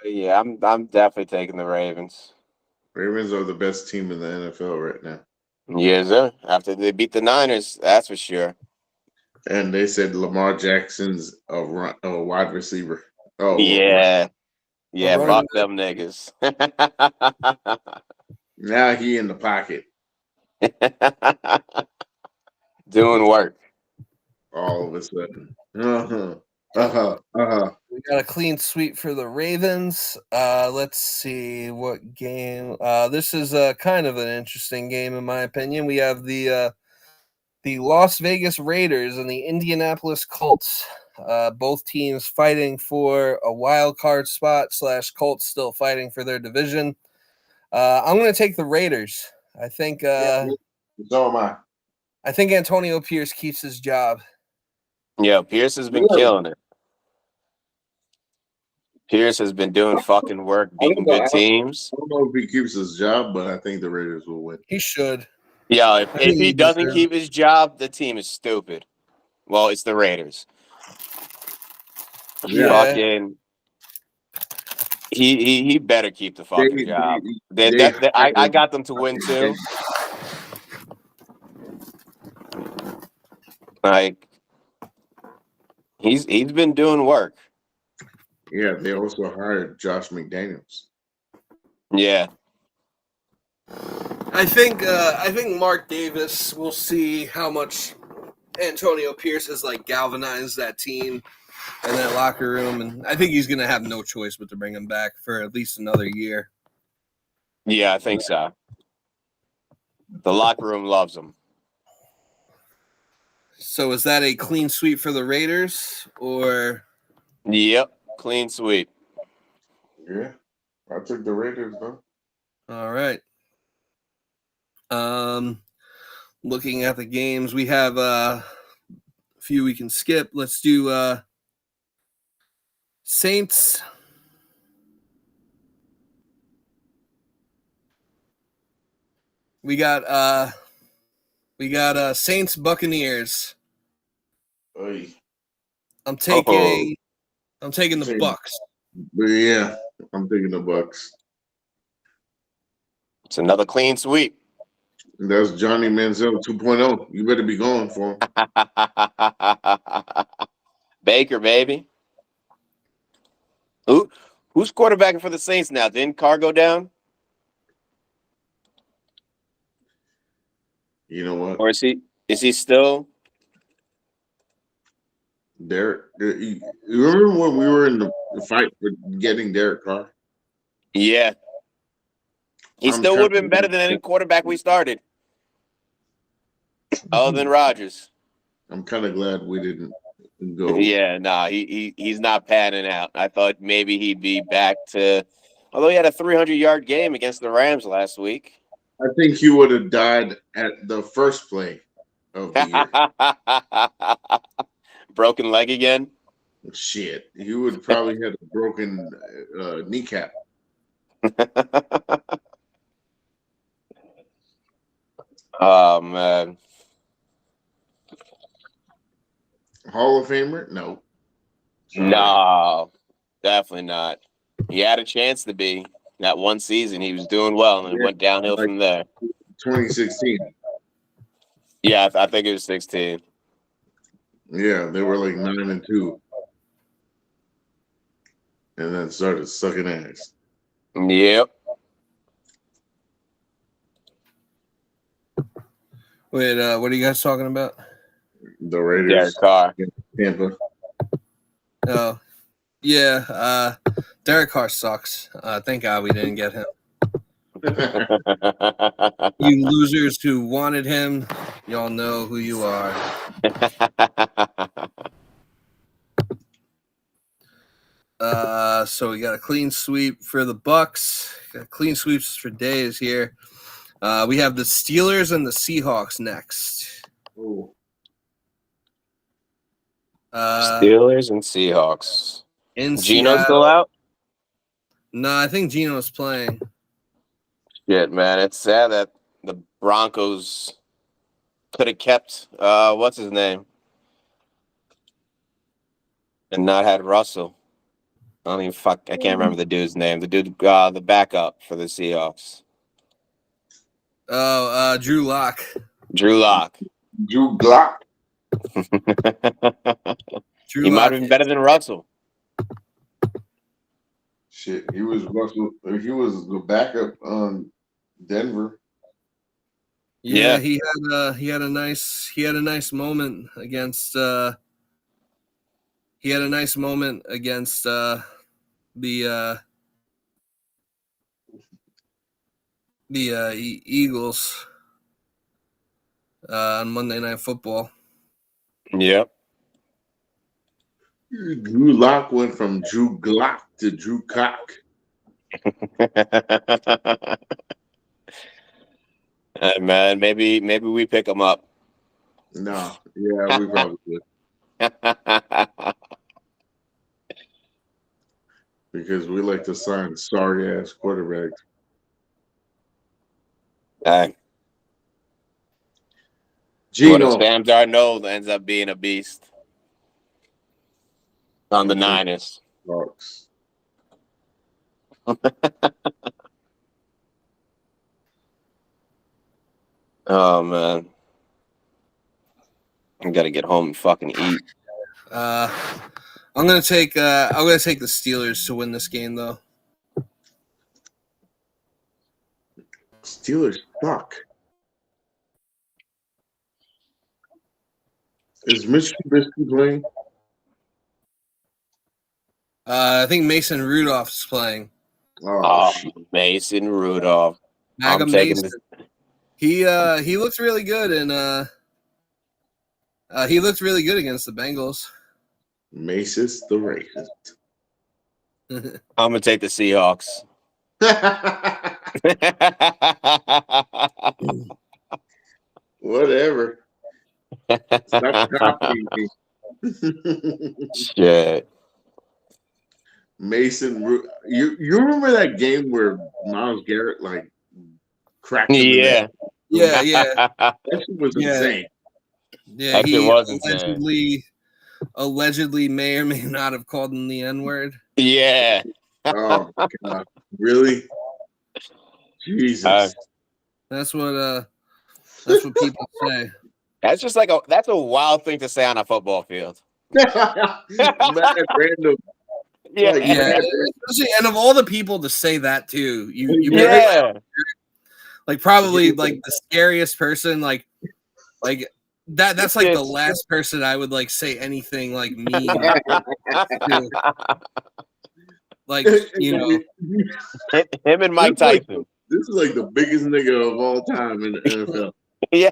Yeah, I'm definitely taking the Ravens. Ravens are the best team in the NFL right now. Yes, sir. After they beat the Niners, that's for sure. And they said Lamar Jackson's a wide receiver. Oh, Yeah. Yeah, running fuck them niggas. now he in the pocket Doing work. all of a sudden. Uh-huh. We got a clean sweep for the Ravens. Let's see what game. This is kind of an interesting game, in my opinion. We have the Las Vegas Raiders and the Indianapolis Colts. Both teams fighting for a wild card spot / Colts still fighting for their division. I'm going to take the Raiders. I think. So am I. I think Antonio Pierce keeps his job. Yeah, Pierce has been killing it. Pierce has been doing fucking work, beating good teams. I don't know if he keeps his job, but I think the Raiders will win. He should. Yeah, I if think he he doesn't deserves keep his job, the team is stupid. Well, it's the Raiders. Yeah. Fucking. He better keep the fucking job. I got them to win too. Like he's been doing work. Yeah, they also hired Josh McDaniels. Yeah. I think Mark Davis will see how much Antonio Pierce has like galvanized that team and that locker room, and I think he's gonna have no choice but to bring him back for at least another year. Yeah, I think so. The locker room loves him. So is that a clean sweep for the Raiders, or? Yep, clean sweep. Yeah, I took the Raiders though. All right. Looking at the games, we have a few we can skip. Let's do Saints. We got Saints Buccaneers. Oy. I'm taking the Bucks. But yeah, I'm taking the Bucks. It's another clean sweep. That's Johnny Manziel 2.0. You better be going for him. Baker, baby. Who's quarterbacking for the Saints now? Didn't Carr go down? You know what? Or is he still? Derek, you remember when we were in the fight for getting Derek Carr? Yeah. He still would have been better than any quarterback we started. Other than Rodgers. I'm kind of glad we didn't go. Yeah, nah, he's not panning out. I thought maybe he'd be back to, although he had a 300-yard game against the Rams last week. I think he would have died at the first play of the year. Broken leg again? Shit, he would probably had a broken kneecap. Oh, man. Hall of Famer? No. Sorry. No, definitely not. He had a chance to be. That one season, he was doing well, and it went downhill from there. 2016. Yeah, I think it was 16. Yeah, they were like 9-2. And then started sucking ass. Yep. Wait, what are you guys talking about? The Raiders. Derek Carr. Tampa. Oh, yeah. Derek Carr sucks. Thank God we didn't get him. You losers who wanted him, y'all know who you are. So we got a clean sweep for the Bucks. Got clean sweeps for days here. We have the Steelers and the Seahawks next. Ooh. Steelers and In Gino's Seattle. still out? No, I think Gino's playing. Shit, man. It's sad that the Broncos could have kept what's his name and not had Russell. I don't even fuck. I can't remember the dude's name. The dude, the backup for the Seahawks, Oh, Drew Lock. Drew Lock. Drew Glock. Drew He might Lock have been better than Russell. Shit, he was Russell. He was the backup on Denver. Yeah, Yeah. he had a nice moment against the Eagles on Monday Night Football. Yep. Drew Lock went from Drew Glock to Drew Cock. Man, maybe we pick him up. No, yeah, we probably would. Because we like to sign sorry ass quarterbacks. What if Gino. Sam Darnold ends up being a beast on the Niners? Bucks. Oh man, I gotta get home and fucking eat. I'm gonna take the Steelers to win this game though. Steelers suck. Is Mitch Trubisky playing? I think Mason Rudolph's playing. Oh, shit. Mason Rudolph. Maga I'm taking Mason. He looked really good and he looked really good against the Bengals. Macist the racist. I'm gonna take the Seahawks. Whatever. Stop copying me. Shit. Mason, you remember that game where Myles Garrett like cracked him? Yeah. Yeah. That shit was insane. Yeah, That shit he was insane. allegedly may or may not have called him the N-word. Yeah. Oh my god. Really? Jesus. Uh, That's what people say. That's just that's a wild thing to say on a football field. Mad random. Yeah. Like, Yeah, especially, and of all the people to say that too, you Yeah. like probably like the scariest person, like that's like the last person I would like say anything like mean to. Like, you know, him and Mike Tyson. This is like the biggest nigga of all time in the NFL. Yeah.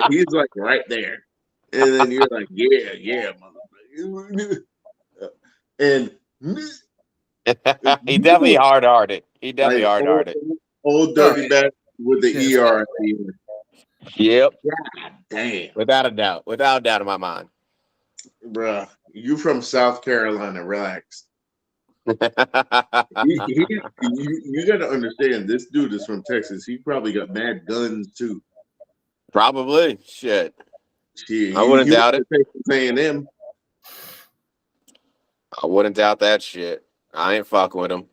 He's like right there. And then you're like, yeah, motherfucker. And he definitely hard-hearted. Old dirty bastard with the ER at the end. Yep. God damn. Without a doubt in my mind. Bruh, you from South Carolina, relax. You got to understand, this dude is from Texas. He probably got mad guns too. Probably. Shit. I wouldn't doubt it. A&M. I wouldn't doubt that shit. I ain't fucking with him.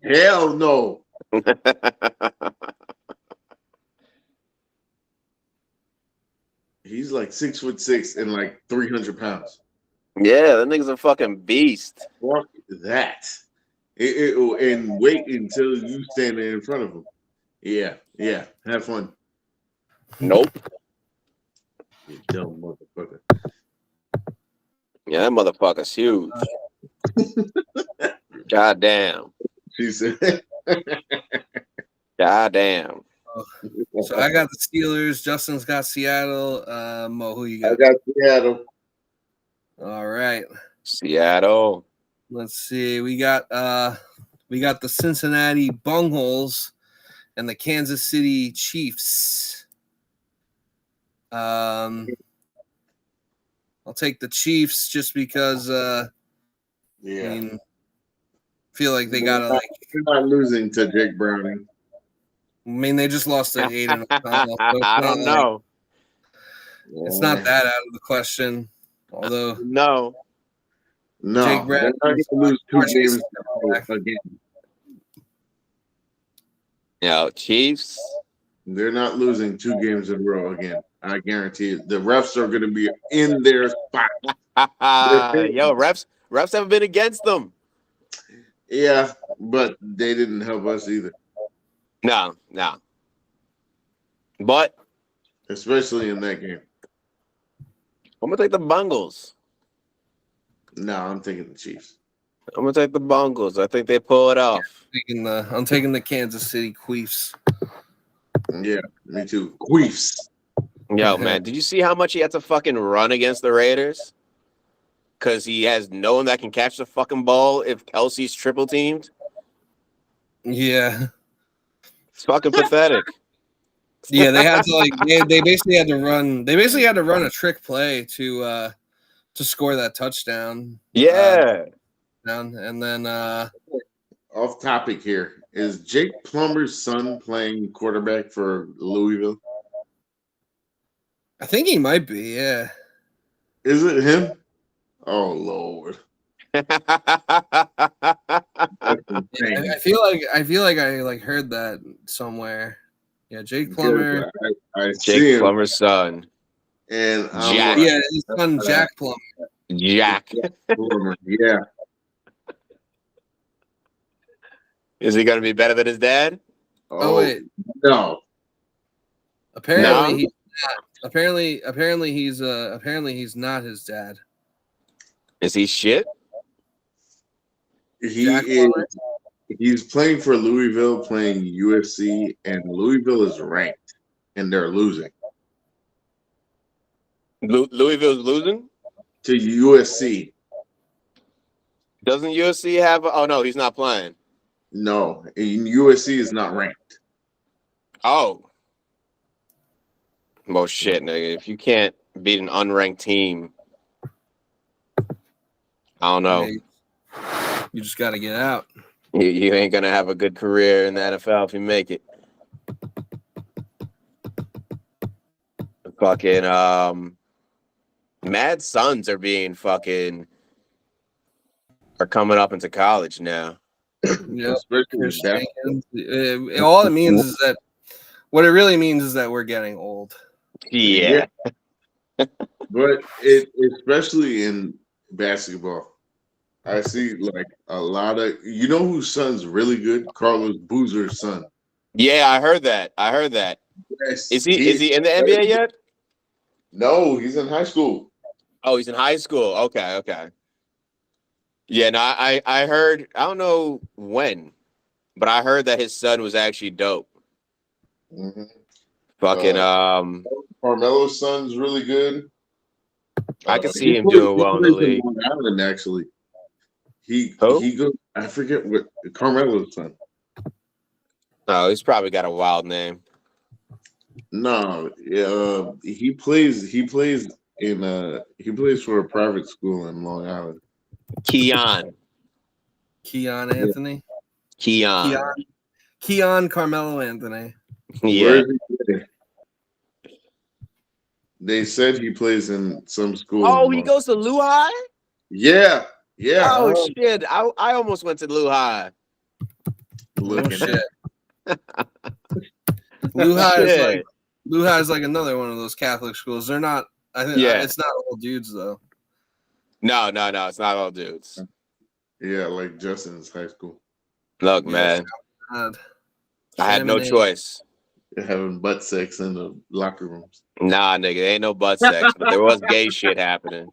Hell no. He's like 6'6" and like 300 pounds. Yeah, that nigga's a fucking beast. Fuck that. And wait until you stand in front of him. Yeah. Have fun. Nope. You dumb motherfucker. Yeah, that motherfucker's huge. God damn. She said. God damn. So I got the Steelers. Justin's got Seattle. Mo, who you got? I got Seattle. All right. Seattle. Let's see. We got the Cincinnati Bungholes and the Kansas City Chiefs. I'll take the Chiefs just because I mean, feel like they gotta They're not losing to Jake Browning. I mean, they just lost to Aiden O'Connell. So I don't know. It's not that out of the question. Although No. Jake they're not going Bradley's to lose 2 Marchese games is coming back. again. Chiefs. They're not losing 2 games in a row again. I guarantee it. The refs are going to be in their spot. Yo, refs haven't been against them. Yeah, but they didn't help us either. No. But Especially in that game. I'm gonna take the Bengals. No, I'm taking the Chiefs. I'm gonna take the Bengals. I think they pull it off. I'm taking the Kansas City Chiefs. Yeah, me too. Queefs. Yo, man, did you see how much he had to fucking run against the Raiders? Because he has no one that can catch the fucking ball if Kelsey's triple teamed. Yeah. It's fucking pathetic. Yeah, they had to they basically had to run. They basically had to run a trick play to score that touchdown. Yeah. And then Off topic here. Is Jake Plummer's son playing quarterback for Louisville? I think he might be. Yeah. Is it him? Oh Lord. That's insane. I feel like I heard that somewhere. Yeah, Jake Plummer. I Jake see him, Plummer's son. and I'm Jack. like, Yeah, his son Jack Plummer. Jack. Plummer. Yeah. Is he gonna be better than his dad? Oh wait. No. Apparently No? he's not. Apparently he's not his dad. Is he shit? He Jack is. Plummer? He's playing for Louisville, playing USC, and Louisville is ranked, and they're losing Louisville's losing? to USC. Doesn't USC have? Oh no, he's not playing. No, USC is not ranked. Oh. Well, shit, nigga. If you can't beat an unranked team, I don't know. Yeah, you just got to get out. You ain't gonna have a good career in the NFL if you make it. Fucking Mad Sons are coming up into college now. Yep. Especially that. All it means is that what it really means is that we're getting old. Yeah. But especially in basketball, I see like a lot of whose son's really good? Carlos Boozer's son. Yeah, I heard that. Yes, Is he in the NBA yet? No, he's in high school. Oh, he's in high school. Okay. Yeah, no, I heard, I don't know when, but I heard that his son was actually dope. Mm-hmm. Fucking Carmelo's son's really good. I could see him doing well in the league. Long Island, actually. He Who? goes. I forget what Carmelo's son. Oh, he's probably got a wild name. No, he plays for a private school in Long Island. Keon Anthony. Keon. Carmelo Anthony. Yeah. Where is he? They said he plays in some school. Oh, he goes to Lou High? Yeah. Oh, shit. I almost went to Lou High. Oh, shit. Lou High is like another one of those Catholic schools. They're not. I think it's not all dudes though. No, it's not all dudes. Yeah, like Justin's high school. Look, man, I had no choice. They're having butt sex in the locker rooms. Nah, nigga, there ain't no butt sex, but there was gay shit happening.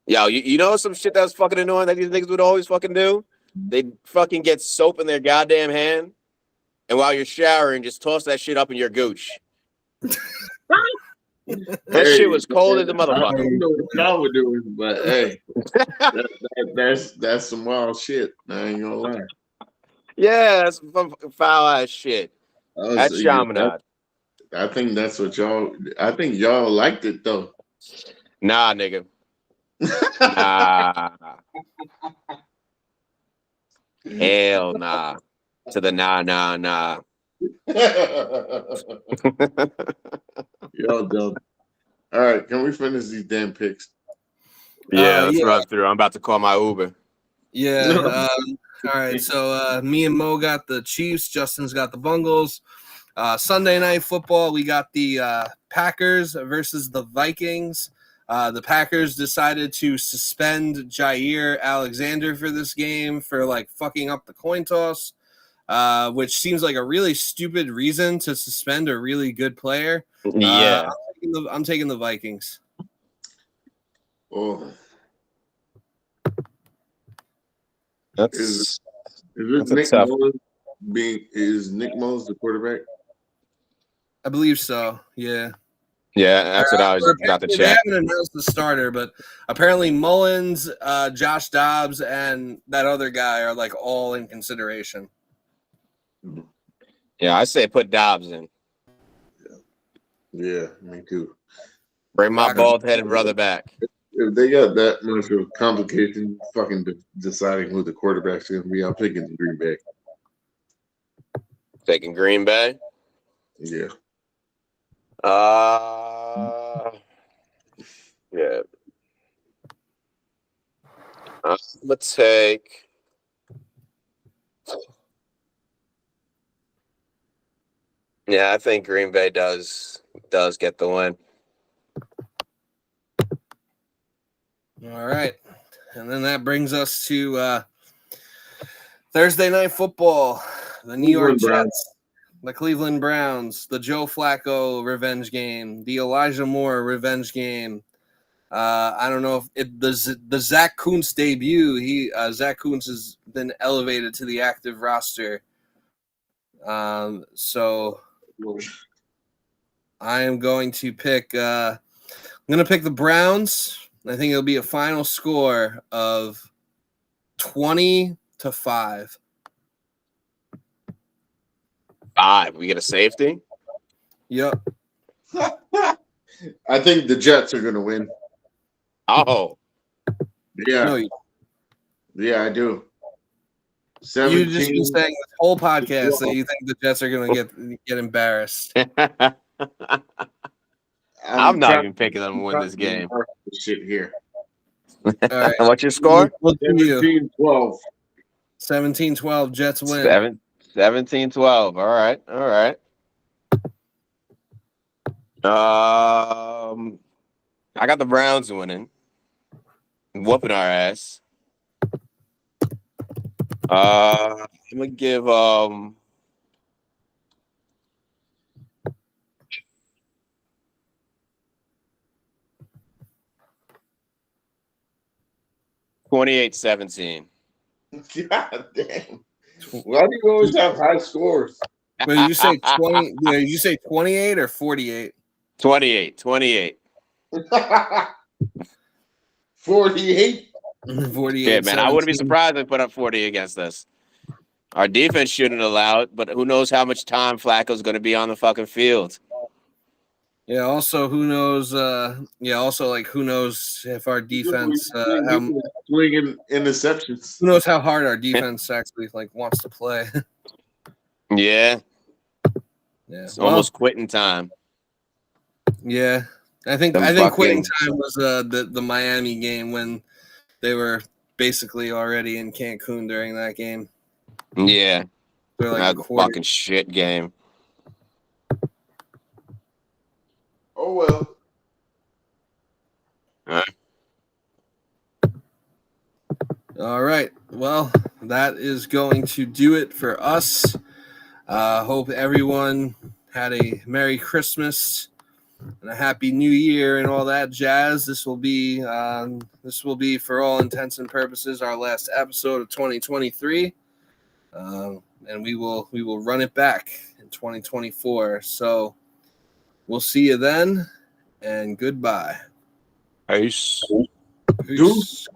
Yo, you know some shit that was fucking annoying that these niggas would always fucking do? They'd fucking get soap in their goddamn hand, and while you're showering, just toss that shit up in your gooch. That shit was cold as a motherfucker. I don't know what y'all were doing, but hey, that's some wild shit. I ain't gonna lie. Yeah, that's some foul ass shit. That's shamanad. I think that's what y'all. I think y'all liked it though. Nah, nigga. Nah. Hell nah. To the nah. Y'all dumb. All right, can we finish these damn picks? Yeah, let's run through. I'm about to call my Uber. Yeah. All right. So me and Mo got the Chiefs. Justin's got the Bungles. Sunday night football, we got the Packers versus the Vikings. The Packers decided to suspend Jair Alexander for this game for like fucking up the coin toss, which seems like a really stupid reason to suspend a really good player. Yeah. I'm taking the Vikings. Oh, That's is Nick Mullins is Nick Mullins the quarterback? I believe so. Yeah. Yeah, that's what I was about to They check. haven't announced the starter, but apparently Mullins, Josh Dobbs, and that other guy are like all in consideration. Yeah, I say put Dobbs in. Yeah, me too. Bring my bald-headed brother back. If they got that much of complication fucking deciding who the quarterback's going to be, I'm picking Green Bay. Taking Green Bay? Yeah. Yeah. Let's take. Yeah, I think Green Bay does get the win. All right. And then that brings us to Thursday night football. The New York Jets, the Cleveland Browns, the Joe Flacco revenge game, the Elijah Moore revenge game. I don't know if the Zach Kuntz debut. Zach Kuntz has been elevated to the active roster. So I am going to pick. I'm going to pick the Browns. I think it'll be a final score of 20-5. 5. We get a safety? Yep. I think the Jets are going to win. Oh. Yeah. No, yeah, I do. You've just been saying this whole podcast that you think the Jets are going to get embarrassed. I'm not even picking them to win this game. Shit here. All right. What's your score? 17-12. 17-12. Jets win. 17-12. All right. I got the Browns winning. Whooping our ass. I'm gonna give 28-17. God damn. Why do you always have high scores? Wait, did you say 20? Did you say 28 or 48? 28. 48. 48. Yeah, man, I wouldn't be surprised if they put up 40 against us. Our defense shouldn't allow it, but who knows how much time Flacco's going to be on the fucking field. Yeah, also, who knows? Who knows if our defense swinging interceptions. Who knows how hard our defense actually wants to play? Yeah. Yeah. It's almost quitting time. Yeah. I think quitting time was the Miami game when they were basically already in Cancun during that game. Yeah. They're that fucking shit game. Oh well. All right. Well, that is going to do it for us. Hope everyone had a Merry Christmas and a Happy New Year and all that jazz. This will be for all intents and purposes our last episode of 2023, and we will run it back in 2024. So we'll see you then, and goodbye. Peace. Peace.